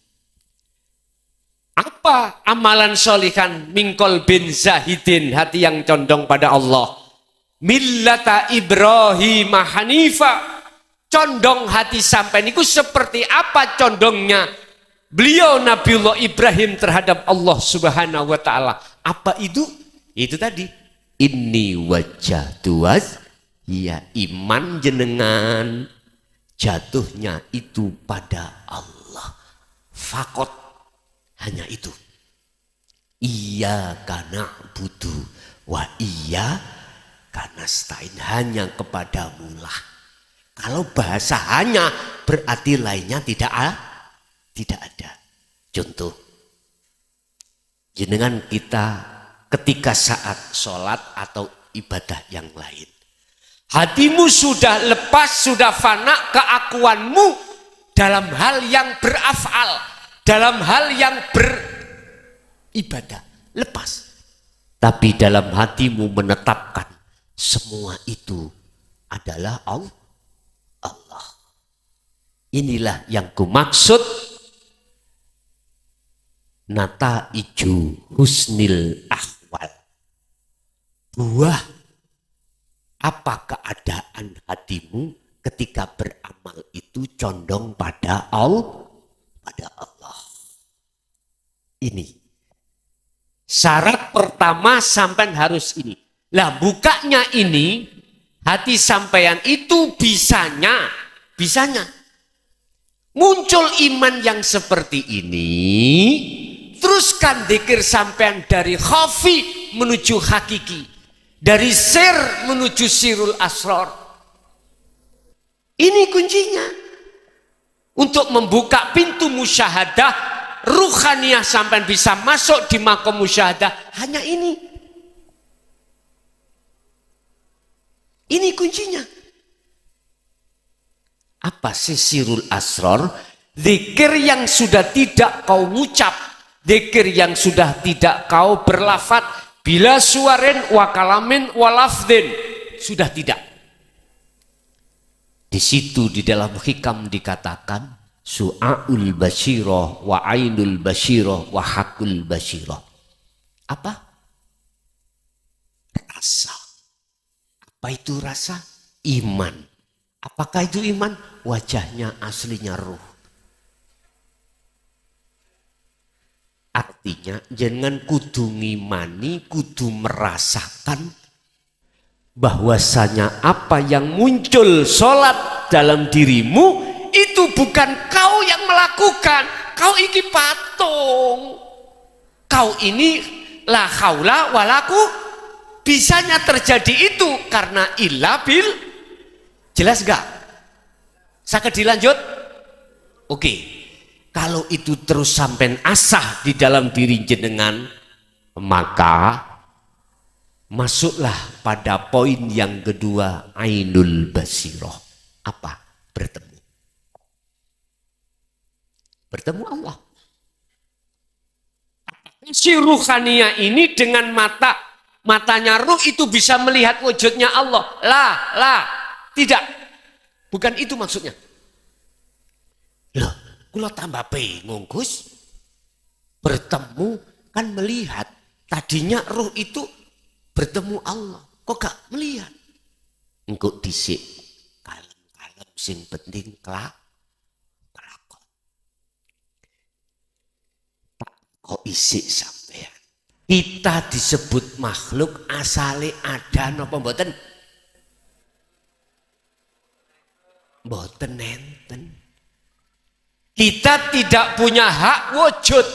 Apa Apa amalan solihan mingkol bin zahidin, hati yang condong pada Allah. Millata Ibrahim Hanifa, condong hati sampai niku seperti apa condongnya beliau Nabiullah Ibrahim terhadap Allah Subhanahu wa taala. Apa itu? Itu tadi. Inni wajjahtu ya iman jenengan jatuhnya itu pada Allah. Fakot, hanya itu. Iyyaka na'budu wa iyyaka nasta'in, hanya kepadamu lah. Kalau bahasa hanya berarti lainnya tidak ada. Contoh, jenengan kita ketika saat sholat atau ibadah yang lain, hatimu sudah lepas, sudah fana keakuanmu dalam hal yang berafal, dalam hal yang beribadah, lepas. Tapi dalam hatimu menetapkan semua itu adalah Allah. Inilah yang kumaksud nataiju husnil ahwal. Buah apa keadaan hatimu ketika beramal itu condong pada Allah. Ini syarat pertama, sampean harus ini. Lah bukanya ini, hati sampean itu bisanya muncul iman yang seperti ini. Teruskan dzikir sampean dari khafi menuju hakiki, dari sir menuju sirul asror. Ini kuncinya untuk membuka pintu musyahadah ruhaniyah, sampean bisa masuk di makom musyahadah. Hanya ini kuncinya. Apa sih sirul asror? Dzikir yang sudah tidak kau ngucap, dzikir yang sudah tidak kau berlafat, bila suarin wa kalamin wa lafdin, sudah tidak. Di situ di dalam hikam dikatakan su'aul basyirah wa ainul basyirah wa hakul basyirah. Apa? Rasa. Apa itu rasa? Iman. Apakah itu iman? Wajahnya aslinya ruh. Artinya jangan kudu ngimani, kudu merasakan bahwasanya apa yang muncul sholat dalam dirimu itu bukan kau yang melakukan. Kau iki patung. Kau ini la haula walaku, bisanya terjadi itu karena illa bil. Jelas gak? Sakit dilanjut? Oke. Kalau itu terus sampai asah di dalam diri jenengan, maka masuklah pada poin yang kedua, ainul basiroh. Apa? Bertemu Allah. Si ruhaniyah ini dengan matanya ruh itu bisa melihat wujudnya Allah. Tidak. Bukan itu maksudnya. Loh, kalau tambah bingung Gus, bertemu kan melihat. Tadinya ruh itu bertemu Allah, kok gak melihat? Engkau disik, kalem-kalem, sing penting kelakon. Kok isik sampean? Kita disebut makhluk asale ada napa mboten? Mboten enten. Kita tidak punya hak wujud.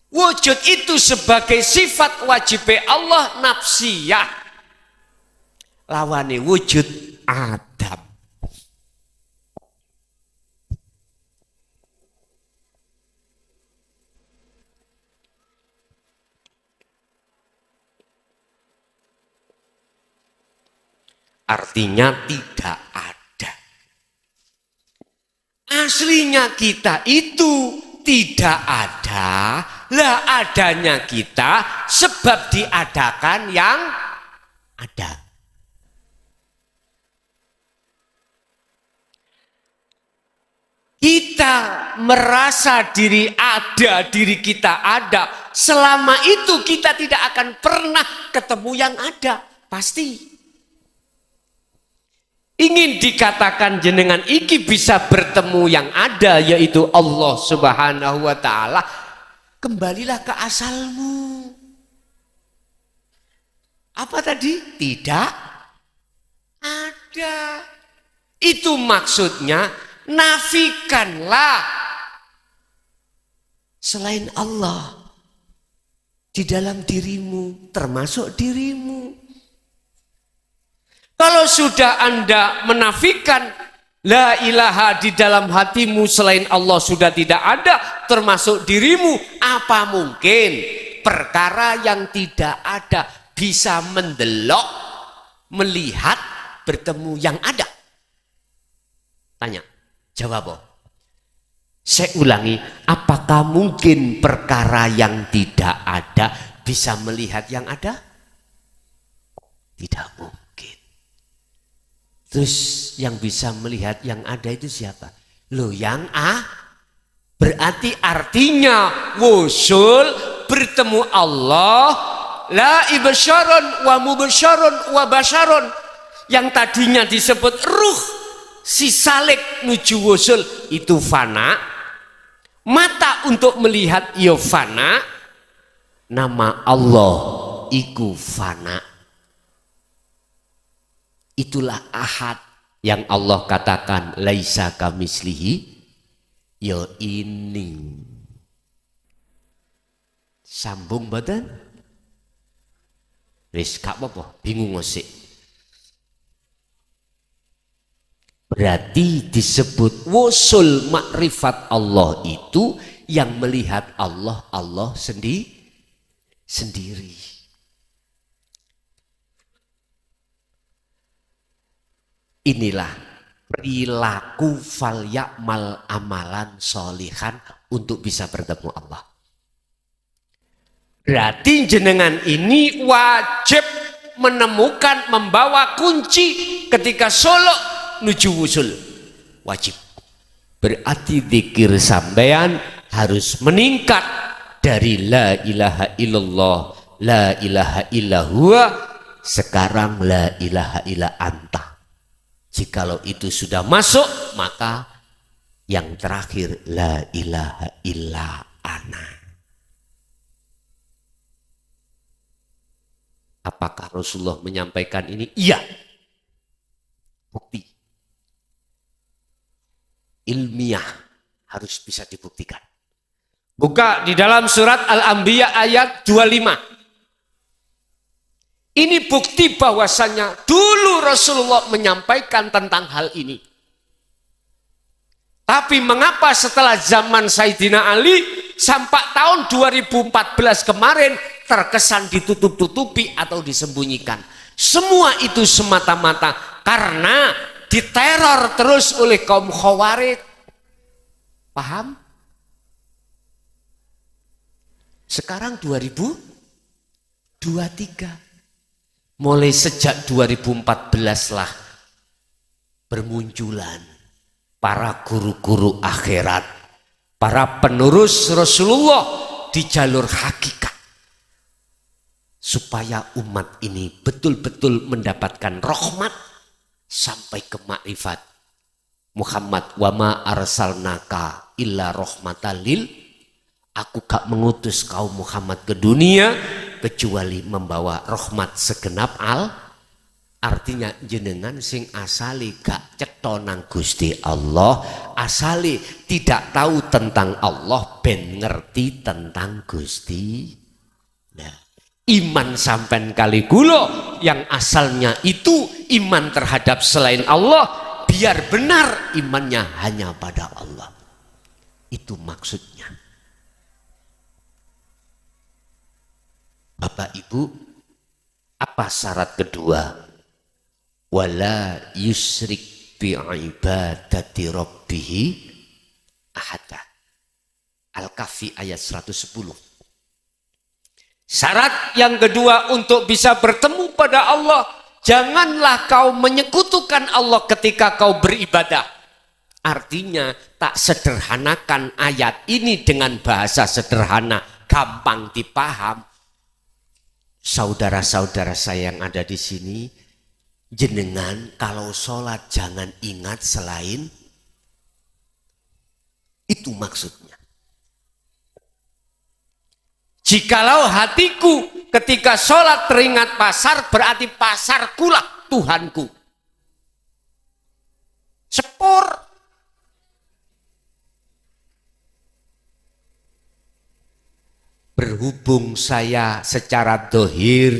Wujud itu sebagai sifat wajib Allah nafsiyah. Lawane wujud Adam. Artinya tidak ada. Aslinya kita itu tidak ada. Lah adanya kita sebab diadakan yang ada. Kita merasa diri ada, diri kita ada. Selama itu kita tidak akan pernah ketemu yang ada. Pasti. Ingin dikatakan jenengan iki bisa bertemu yang ada, yaitu Allah Subhanahu wa ta'ala. Kembalilah ke asalmu. Apa tadi? Tidak ada. Itu maksudnya, nafikanlah selain Allah di dalam dirimu, termasuk dirimu. Kalau sudah Anda menafikan la ilaha di dalam hatimu selain Allah sudah tidak ada, termasuk dirimu, apa mungkin perkara yang tidak ada bisa mendelok, melihat, bertemu yang ada? Tanya, jawab. Saya ulangi, apakah mungkin perkara yang tidak ada bisa melihat yang ada? Tidak mungkin. Terus yang bisa melihat yang ada itu siapa? Loh, yang berarti artinya wusul bertemu Allah, la ibsyarun wa mubasyarun wa basyarun, yang tadinya disebut ruh si salik nuju wusul itu fana, mata untuk melihat yo fana, nama Allah iku fana. Itulah ahad yang Allah katakan laisa kamislihi, yo ini. Sambung badan? Wis gak apa-apa, bingung ngosik. Berarti disebut wusul makrifat Allah itu yang melihat Allah sendiri. Inilah perilaku fal ya'mal amalan sholihan untuk bisa bertemu Allah. Berarti jenengan ini wajib menemukan, membawa kunci ketika solok nuju wusul. Wajib. Berarti zikir sampean harus meningkat dari la ilaha illallah, la ilaha illallah, sekarang la ilaha illa anta. Jikalau itu sudah masuk, maka yang terakhir la ilaha illa ana. Apakah Rasulullah menyampaikan ini? Iya. Bukti. Ilmiah harus bisa dibuktikan. Buka di dalam surat Al-Anbiya ayat 25. Ini bukti bahwasannya dulu Rasulullah menyampaikan tentang hal ini. Tapi mengapa setelah zaman Sayyidina Ali sampai tahun 2014 kemarin terkesan ditutup-tutupi atau disembunyikan? Semua itu semata-mata karena diteror terus oleh kaum Khawarij. Paham? Sekarang 2023. Mulai sejak 2014 lah bermunculan para guru-guru akhirat, para penerus Rasulullah di jalur hakikat. Supaya umat ini betul-betul mendapatkan rahmat sampai ke makrifat. Muhammad wa ma arsalnaka illa rahmatan lil, aku gak mengutus kaum Muhammad ke dunia kecuali membawa rahmat segenap artinya jenengan sing asali gak cetonang Gusti Allah, asali tidak tahu tentang Allah ben ngerti tentang Gusti. Nah, iman sampean kali gulo yang asalnya itu iman terhadap selain Allah, biar benar imannya hanya pada Allah. Itu maksudnya. Bapak Ibu, apa syarat kedua? Wala yusrik bi ibadati rabbih ahada. Al-Kahfi ayat 110. Syarat yang kedua untuk bisa bertemu pada Allah, janganlah kau menyekutukan Allah ketika kau beribadah. Artinya tak sederhanakan ayat ini dengan bahasa sederhana, gampang dipaham. Saudara-saudara saya yang ada di sini, jenengan kalau sholat jangan ingat selain itu maksudnya. Jikalau hatiku ketika sholat teringat pasar, berarti pasarkulah Tuhanku. Sepur. Berhubung saya secara dohir,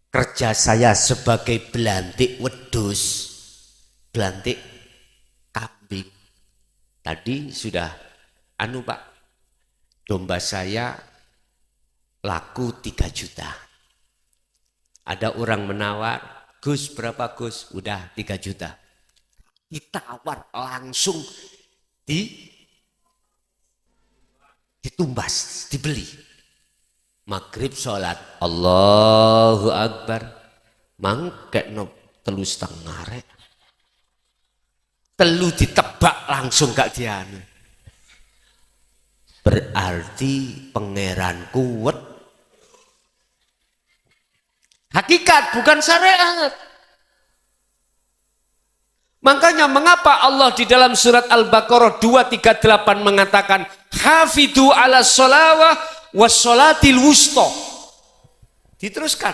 kerja saya sebagai belantik wedhus, belantik kambing. Tadi sudah Pak, domba saya laku 3 juta. Ada orang menawar, Gus berapa Gus? Udah 3 juta. Ditawar langsung ditumbas, dibeli. Maghrib sholat, Allahu Akbar, mangkekno 3,5 rek. Telu ditebak langsung gak dianu. Berarti pangeran kuat. Hakikat bukan syariat. Makanya mengapa Allah di dalam surat Al-Baqarah 238 mengatakan hafidhu ala sholawah was sholatil wusta. Diteruskan.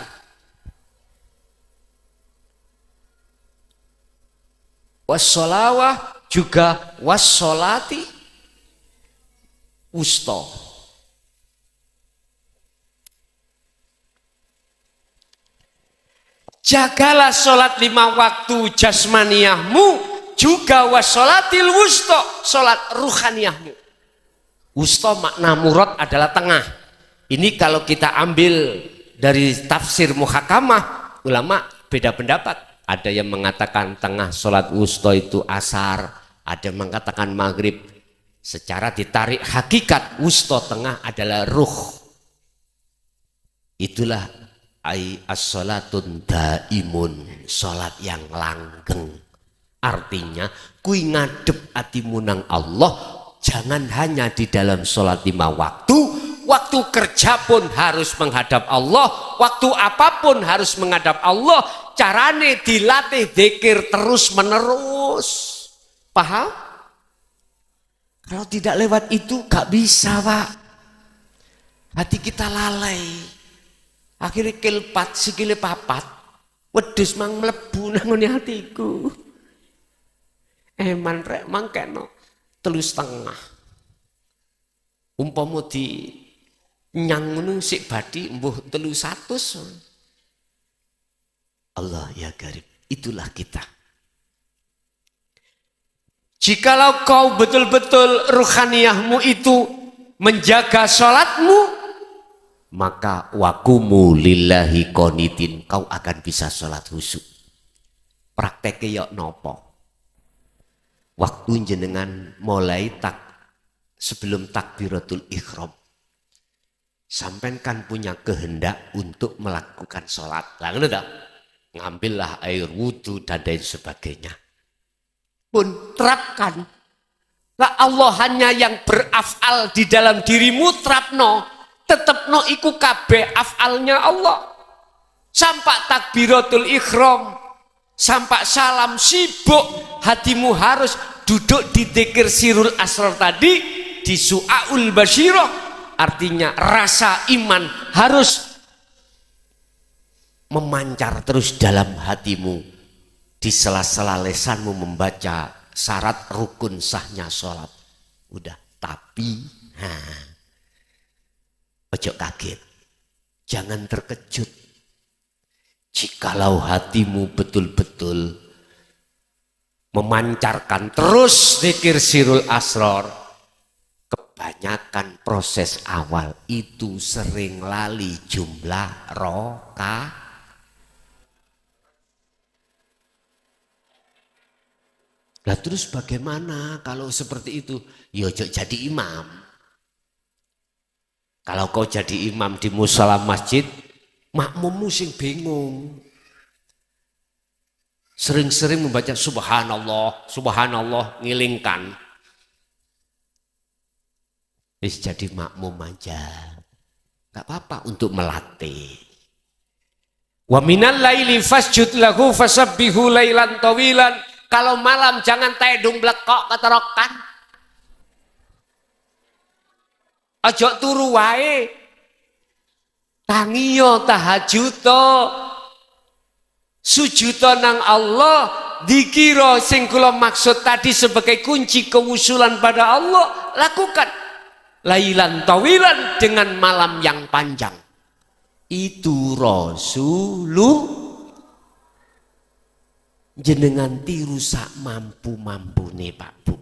Was sholawah juga was sholati wusta. Jagalah sholat 5 waktu jasmaniyahmu juga wassolatil wusta, sholat ruhaniyahmu. Wusta makna murad adalah tengah. Ini kalau kita ambil dari tafsir muhakamah, ulama beda pendapat. Ada yang mengatakan tengah sholat wusta itu asar, ada yang mengatakan maghrib. Secara ditarik hakikat wusta tengah adalah ruh. Itulah as-sholatun daimun, sholat yang langgeng. Artinya kui ngadep hatimu nang Allah, jangan hanya di dalam sholat 5 waktu, waktu kerja pun harus menghadap Allah, waktu apapun harus menghadap Allah. Carane dilatih dzikir terus menerus. Paham? Kalau tidak lewat itu gak bisa, Pak. Hati kita lalai. Akhirnya kilpat, sikile papat, wedhus mang mlebu nang hatiku. Eman rek mangkeno 3,5. Umpama di nyang ngono sik bathi mbuh 300. Allah ya garib, itulah kita. Jikalau kau betul-betul ruhaniyahmu itu menjaga sholatmu, maka wakumu lillahi qonitin, kau akan bisa sholat khusyuk. Prakteknya yok nopo? Waktu jenengan mulai sebelum takbiratul ihram, sampai kan punya kehendak untuk melakukan sholat. Lalu ngambillah air wudhu dan lain sebagainya. Pun terapkan. Lah Allah hanya yang berafal di dalam dirimu, terapno. Tetep no iku kabeh afalnya Allah. Sampai takbiratul ihram, sampai salam sibuk, hatimu harus duduk di dzikir sirul asrar tadi, di su'aul basyirah. Artinya rasa iman harus memancar terus dalam hatimu. Di sela-sela lesanmu membaca syarat rukun sahnya sholat. Udah, tapi ojo kaget, jangan terkejut. Jikalau hatimu betul-betul memancarkan terus zikir sirul asrar, kebanyakan proses awal itu sering lali jumlah rokaat. Lah terus bagaimana kalau seperti itu? Ya ojo jadi imam. Kalau kau jadi imam di musala masjid, makmummu sing bingung. Sering-sering membaca subhanallah, subhanallah, ngilingkan. Wis jadi makmum aja. Gak apa-apa untuk melatih. Wa minal laili fasjud lahu fasabbihu lailan tawilan. Kalau malam jangan tedung blekok keterokan. Aja turu wae. Tangiyo tahajud sujudo nang Allah, dikira sing kula maksud tadi sebagai kunci kewusulan pada Allah, lakukan lailan tawilan dengan malam yang panjang. Itu Rasulullah. Jenengan tiru sak mampu-mampune Pak Bu.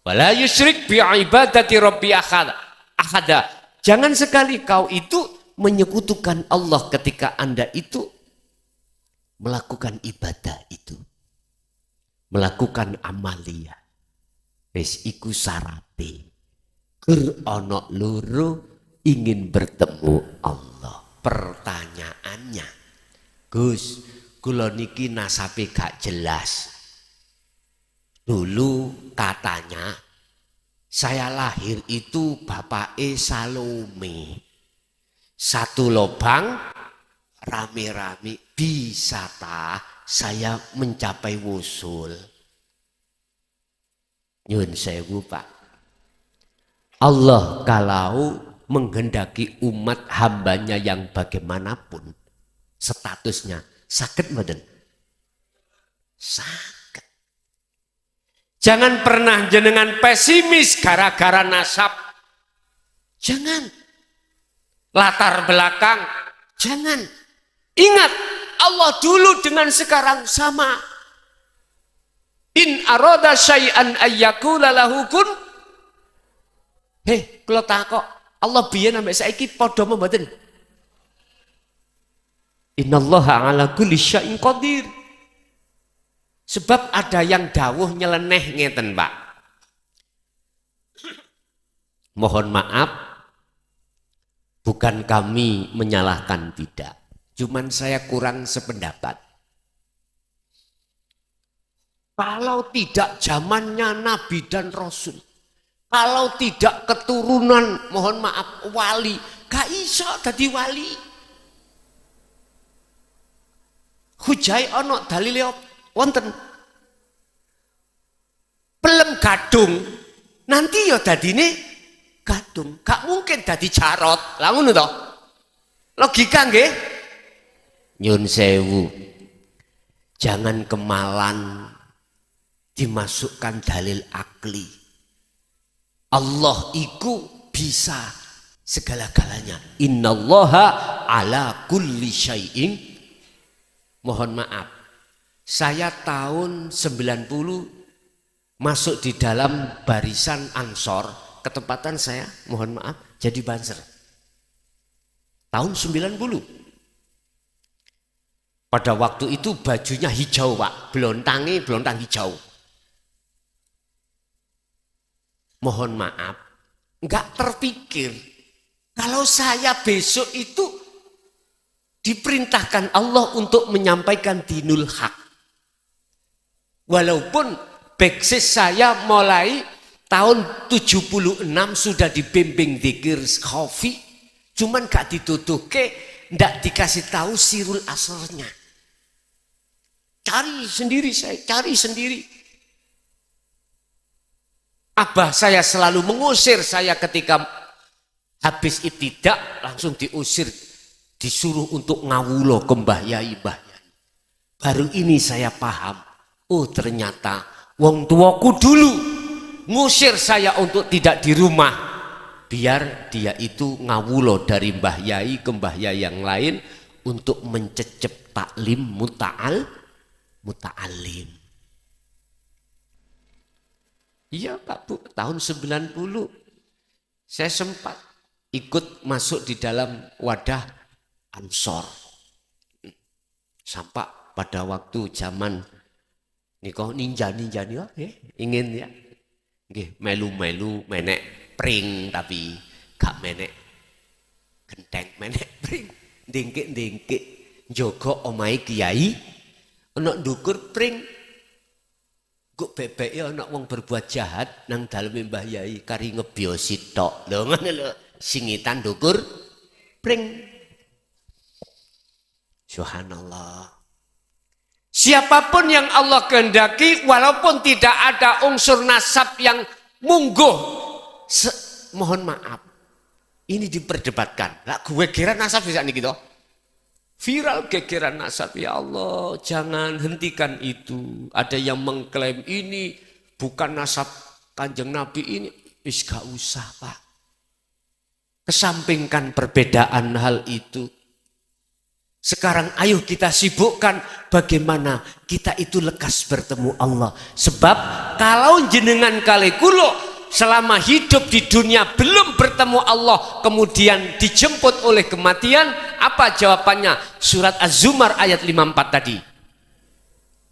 Wala yusyrik bi ibadati rabbi ahada. Jangan sekali kau itu menyekutukan Allah ketika Anda itu melakukan ibadah itu. Melakukan amalia. Wis iku sarate. Ker ana loro ingin bertemu Allah. Pertanyaannya, Gus, kula niki nasabe gak jelas. Dulu katanya saya lahir itu bapake Salome. Satu lubang rame-rame bisa saya mencapai wusul. Nyun sewu Pak. Allah kalau menghendaki umat hambanya yang bagaimanapun statusnya, sakit mboten? Sakit. Jangan pernah jenengan pesimis gara-gara nasab. Jangan. Latar belakang. Jangan. Ingat, Allah dulu dengan sekarang sama. In arada syai'an ayyakula lahu kun. Kalau takok Allah biyen sampai saiki padha mboten. Innallaha ala kulli syai'in qadir. Sebab ada yang dawuh nyeleneh ngeten Pak. Mohon maaf, bukan kami menyalahkan, tidak. Cuman saya kurang sependapat. Kalau tidak zamannya Nabi dan Rasul, kalau tidak keturunan, mohon maaf, wali, gak iso dadi wali. Hujai ono dalile wonten. Pelem gadung, nanti ya dadine gadung, gak mungkin dadi jarot. Lah ngono to. Logika nggih. Nyun sewu. Jangan kemalan dimasukkan dalil akli. Allah iku bisa segala-galanya. Innallaha ala kulli syai'in. Mohon maaf. Saya tahun 90 masuk di dalam barisan Ansor, ketempatan saya, mohon maaf, jadi banser. Tahun 90. Pada waktu itu bajunya hijau Pak, belontang hijau. Mohon maaf, enggak terpikir kalau saya besok itu diperintahkan Allah untuk menyampaikan dinul haq. Walaupun backsis saya mulai tahun 76 sudah dibimbing dzikir khafi, cuman gak ditutuke, ndak dikasih tahu sirul asrarnya. Cari sendiri saya, cari sendiri. Abah saya selalu mengusir saya ketika habis ibtidak, langsung diusir, disuruh untuk ngawulo ke Mbah Yai. Baru ini saya paham. Oh ternyata wong tuaku dulu ngusir saya untuk tidak di rumah, biar dia itu ngawulo dari Mbah Yai ke Mbah Yai yang lain untuk mencecep taklim muta'alim. Iya Pak Bu, tahun 90 saya sempat ikut masuk di dalam wadah Ansor. Sampai pada waktu zaman niko ninja nih, ingin ya, melu menek pring tapi gak menek genteng, menek pring dingkik Njogo omahe kiai ana ndukur pring. Kok bebeke ana wong berbuat jahat nang daleme Mbah Yai kari ngebiosi tok. Lho ngono lho, singitan ndukur pring. Subhanallah. Siapapun yang Allah kehendaki walaupun tidak ada unsur nasab yang mungguh, mohon maaf. Ini diperdebatkan. Lah gue kira nasab bisa nih gitu. Viral gegeran nasab, ya Allah, jangan hentikan itu. Ada yang mengklaim ini bukan nasab Kanjeng Nabi ini. Wis gak usah, Pak. Kesampingkan perbedaan hal itu. Sekarang ayo kita sibukkan bagaimana kita itu lekas bertemu Allah. Sebab kalau jenengan kali kulo selama hidup di dunia belum bertemu Allah, kemudian dijemput oleh kematian, apa jawabannya? Surat Az-Zumar ayat 54 tadi.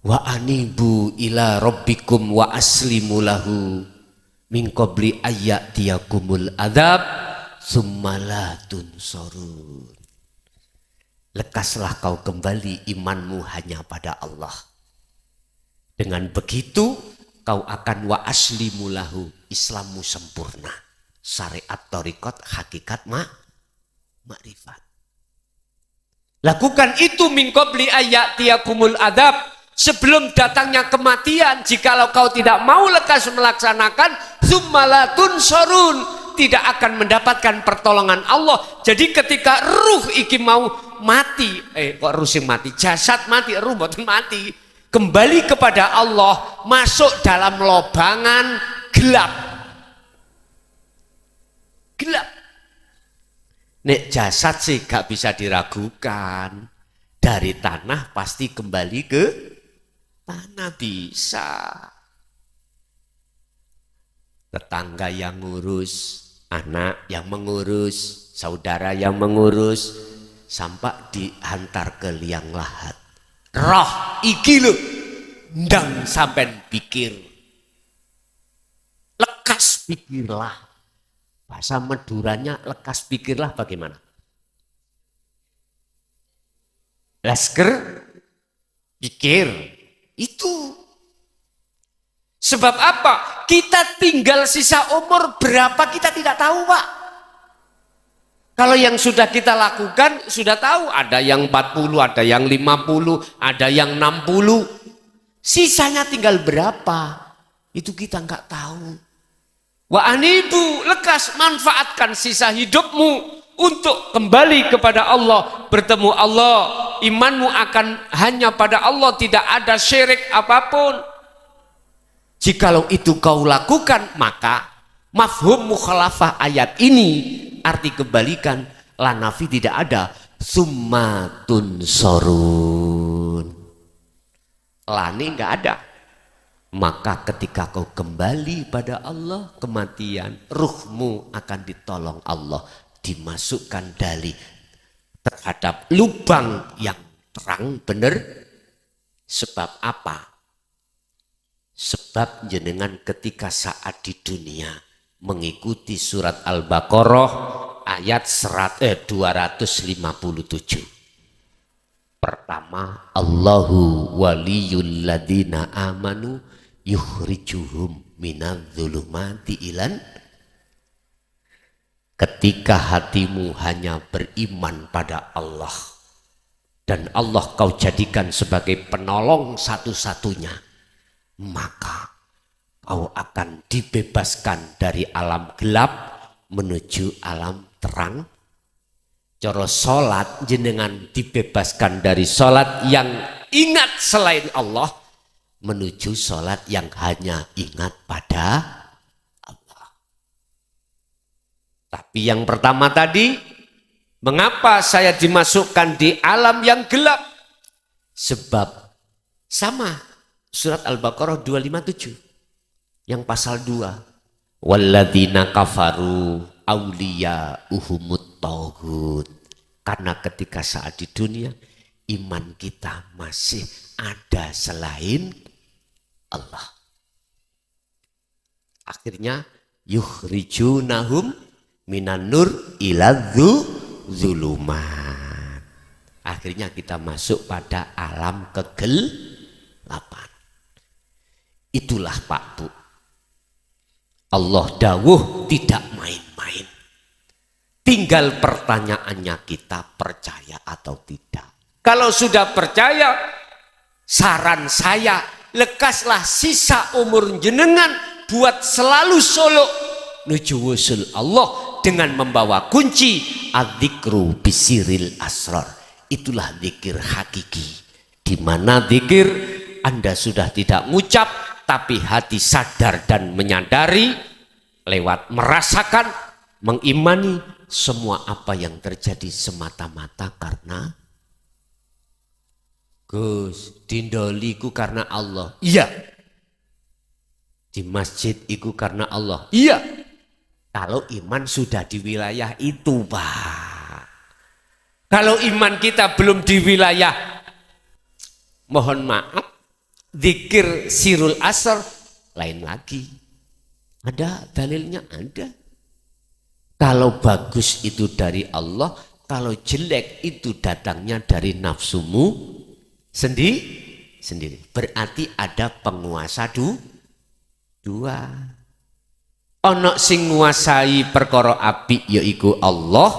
Wa anibu ila rabbikum wa aslimu lahu min qabli ayyatiyakumul adzab tsumma la tunsurun. Lekaslah kau kembali imanmu hanya pada Allah. Dengan begitu kau akan wa aslimu lahu, Islammu sempurna. Syariat thariqat hakikat makrifat. Lakukan itu min qabli ayyatiyakumul adzab, sebelum datangnya kematian. Jikalau kau tidak mau lekas melaksanakan, tsumma la tunsurun, tidak akan mendapatkan pertolongan Allah. Jadi ketika ruh iki mau mati, kok ruh sing mati, jasad mati, ruh mboten mati, kembali kepada Allah, masuk dalam lobangan gelap. Gelap. Nek jasad sih gak bisa diragukan. Dari tanah pasti kembali ke tanah bisa. Tetangga yang ngurus, anak yang mengurus, saudara yang mengurus, sampai dihantar ke liang lahat. Roh iki lho ndang sampean pikir. Lekas pikirlah. Bahasa Maduranya lekas pikirlah bagaimana? Lasker pikir. Itu. Sebab apa? Kita tinggal sisa umur berapa kita tidak tahu, Pak. Kalau yang sudah kita lakukan sudah tahu, ada yang 40, ada yang 50, ada yang 60. Sisanya tinggal berapa? Itu kita nggak tahu. Wa anibu, lekas manfaatkan sisa hidupmu untuk kembali kepada Allah, bertemu Allah. Imanmu akan hanya pada Allah, tidak ada syirik apapun. Jikalau itu kau lakukan, maka mafhum mukhalafah ayat ini, arti kebalikan, la nafi tidak ada, summatun sorun. Lani nggak ada. Maka ketika kau kembali pada Allah, kematian, ruhmu akan ditolong Allah, dimasukkan dari terhadap lubang yang terang benar. Sebab apa? Sebab jenengan ketika saat di dunia mengikuti surat Al-Baqarah ayat 257. Pertama, Allahu waliyul ladina amanu yukhrijuhum minadh-dhulumati ilan. Ketika hatimu hanya beriman pada Allah dan Allah kau jadikan sebagai penolong satu-satunya, maka kau akan dibebaskan dari alam gelap menuju alam terang. Coro sholat jenengan dibebaskan dari sholat yang ingat selain Allah menuju sholat yang hanya ingat pada Allah. Tapi yang pertama tadi, mengapa saya dimasukkan di alam yang gelap? Sebab sama surat Al-Baqarah 257 yang pasal 2. Walladzina kafaru auliya uhumut tauhud. Karena ketika saat di dunia iman kita masih ada selain Allah. Akhirnya yukhrijunahum minan nur ila dzulumat. Akhirnya kita masuk pada alam kegelapan. Itulah Pak Bu. Allah dawuh tidak main-main. Tinggal pertanyaannya kita percaya atau tidak. Kalau sudah percaya, saran saya, lekaslah sisa umur jenengan buat selalu solok nuju wusul Allah dengan membawa kunci adzikru bisiril asrar. Itulah zikir hakiki, di mana zikir Anda sudah tidak ngucap tapi hati sadar dan menyadari lewat merasakan, mengimani semua apa yang terjadi semata-mata karena Gus, dindoliku karena Allah. Iya. Di masjid iku karena Allah. Iya. Kalau iman sudah di wilayah itu, Pak. Kalau iman kita belum di wilayah, mohon maaf, zikir sirul asr lain lagi. Ada dalilnya, ada. Kalau bagus itu dari Allah, kalau jelek itu datangnya dari nafsumu sendiri. Berarti ada penguasa dua. Ono sing nguasai perkara apik yaiku Allah,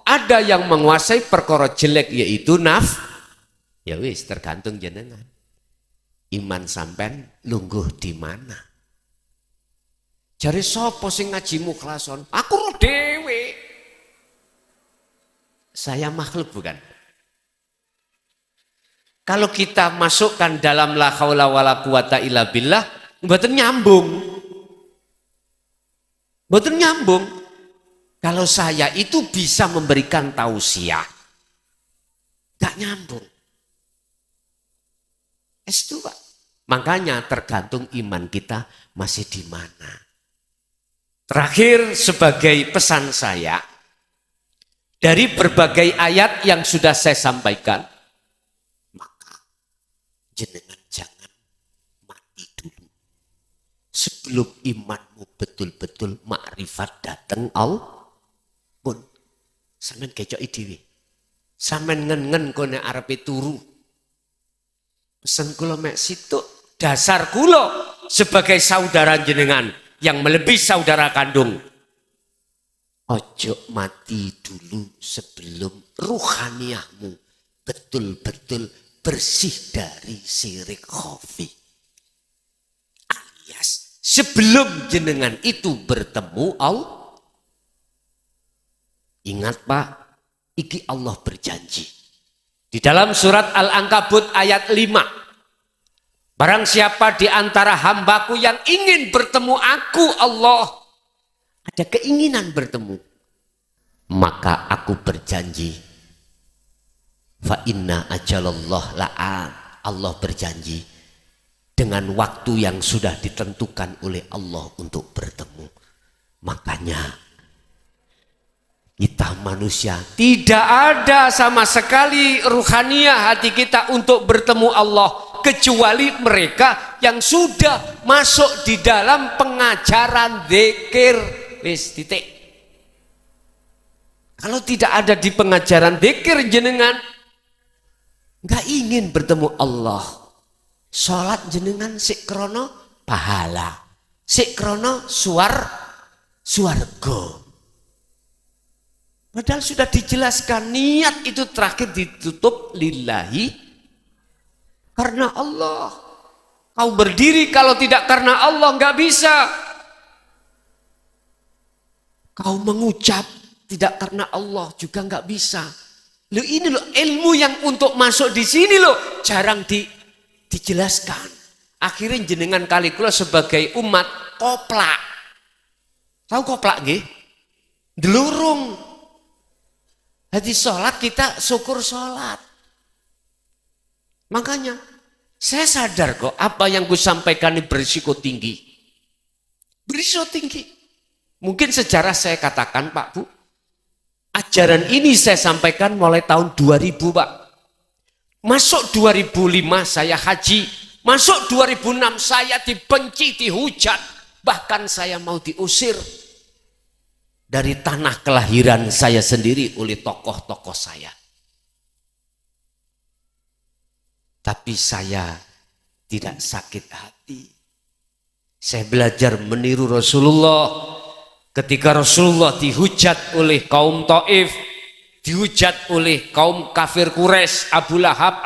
ada yang menguasai perkara jelek yaitu ya wis tergantung jenengan. Iman sampean lungguh di mana? Jare sapa sing ngaji mukhlason? Aku roh dhewe. Saya makhluk bukan? Kalau kita masukkan dalam la haula wala quwata illa billah, mboten nyambung. Mboten nyambung. Kalau saya itu bisa memberikan tausiah, gak nyambung. Itu Pak. Makanya tergantung iman kita masih di mana. Terakhir sebagai pesan saya, dari berbagai ayat yang sudah saya sampaikan, maka jenengan jangan mati dulu. Sebelum imanmu betul-betul makrifat datang Allah pun. Sampeyan kecoki dhewe. Sampeyan ngen-ngen kone arepe turu. Pesen kula mek situk, dasar kula sebagai saudara jenengan yang melebihi saudara kandung. Ojo mati dulu sebelum ruhaniyahmu betul-betul bersih dari syirik khafi. Alias sebelum jenengan itu bertemu Allah. Ingat Pak, iki Allah berjanji. Di dalam surat Al-Ankabut ayat 5. Barang siapa di antara hambaku yang ingin bertemu aku Allah, ada keinginan bertemu, maka aku berjanji, fa inna ajalallah la'at. Allah berjanji dengan waktu yang sudah ditentukan oleh Allah untuk bertemu. Makanya kita manusia tidak ada sama sekali ruhaniyah hati kita untuk bertemu Allah, kecuali mereka yang sudah masuk di dalam pengajaran zikir. Wis titik. Kalau tidak ada di pengajaran zikir jenengan nggak ingin bertemu Allah. Salat jenengan sik krono pahala, sik krono suwarga. Padahal sudah dijelaskan niat itu terakhir ditutup lillahi, karena Allah. Kau berdiri kalau tidak karena Allah nggak bisa. Kau mengucap tidak karena Allah juga nggak bisa. Loh ini loh ilmu yang untuk masuk di sini loh jarang dijelaskan. Akhirnya jenengan kali kula sebagai umat koplak. Tahu koplak nggih? Delurung. Hati sholat kita syukur sholat. Makanya saya sadar kok apa yang ku sampaikan ini berisiko tinggi. Berisiko tinggi. Mungkin sejarah saya katakan Pak Bu, ajaran ini saya sampaikan mulai tahun 2000 Pak. Masuk 2005 saya haji, masuk 2006 saya dibenci, dihujat, bahkan saya mau diusir dari tanah kelahiran saya sendiri oleh tokoh-tokoh saya. Tapi saya tidak sakit hati. Saya belajar meniru Rasulullah. Ketika Rasulullah dihujat oleh kaum Taif, dihujat oleh kaum kafir Quraisy, Abu Lahab,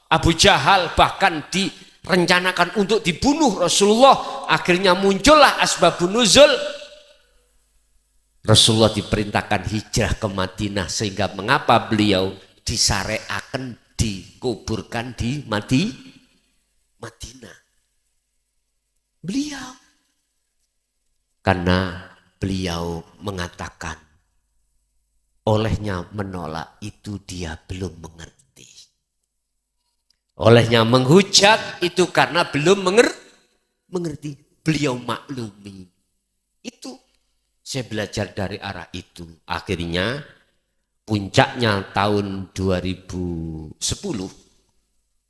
Abu Jahal, bahkan direncanakan untuk dibunuh Rasulullah. Akhirnya muncullah asbabun nuzul. Rasulullah diperintahkan hijrah ke Madinah, sehingga mengapa beliau disyariatkan dikuburkan di Madinah. Beliau karena beliau mengatakan olehnya menolak itu dia belum mengerti. Olehnya menghujat itu karena belum mengerti. Beliau maklumi. Itu saya belajar dari arah itu. Akhirnya puncaknya tahun 2010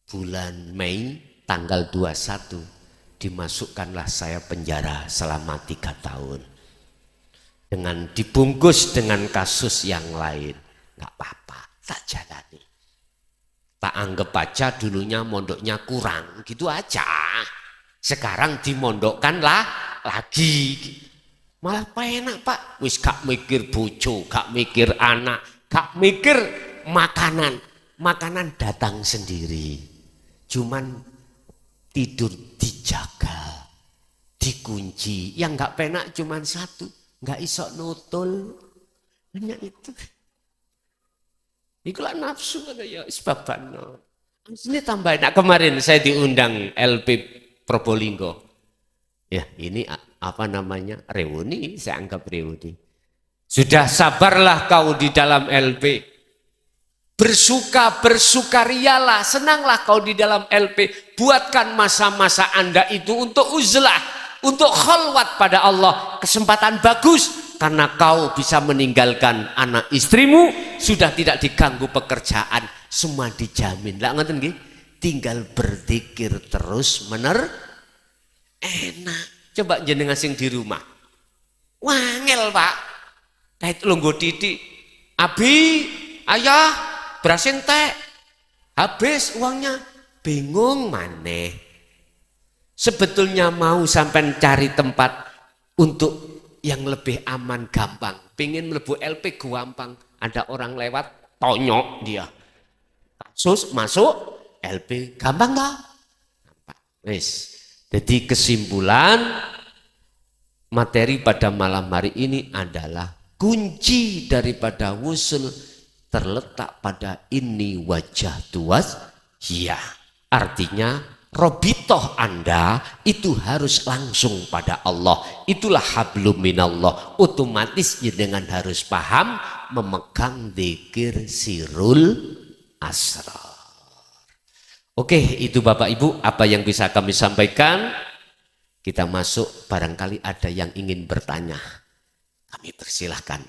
bulan Mei tanggal 21 dimasukkanlah saya penjara selama 3 tahun. Dengan dibungkus dengan kasus yang lain. Gak apa-apa, tak jalani. Tak anggap aja dulunya mondoknya kurang, gitu aja. Sekarang dimondokkan lagi. Malah enak Pak, wis gak mikir bojo, gak mikir anak, gak mikir makanan. Makanan datang sendiri. Cuman tidur dijaga, dikunci. Yang gak penak cuman satu, gak iso nutul. Hanya itu. Ikulah nafsu ya sebabkan. Ini tambah enak. Kemarin saya diundang LP Probolinggo. Ya ini apa namanya, reuni, saya anggap reuni. Sudah sabarlah kau di dalam LP. Bersukarialah, senanglah kau di dalam LP. Buatkan masa-masa Anda itu untuk uzlah, untuk khalwat pada Allah. Kesempatan bagus, karena kau bisa meninggalkan anak istrimu, sudah tidak diganggu pekerjaan, semua dijamin. Lah ngoten nggih, tinggal berzikir terus enak. Coba jenengan sing di rumah. Wangel Pak. Kayak lungguh titik. Abi, ayah, beras entek, habis uangnya, bingung maneh. Sebetulnya mau sampai cari tempat untuk yang lebih aman gampang. Pengen mlebu LP gampang. Ada orang lewat, tonyok dia. Kasus masuk LP gampang toh? Gampang. Wis. Jadi kesimpulan materi pada malam hari ini adalah kunci daripada wusul terletak pada ini wajah tuas, ya. Artinya robitoh Anda itu harus langsung pada Allah. Itulah hablum minallah. Otomatis dengan harus paham memegang dzikir sirul asrar. Oke, itu Bapak Ibu apa yang bisa kami sampaikan. Kita masuk, barangkali ada yang ingin bertanya. Kami persilahkan.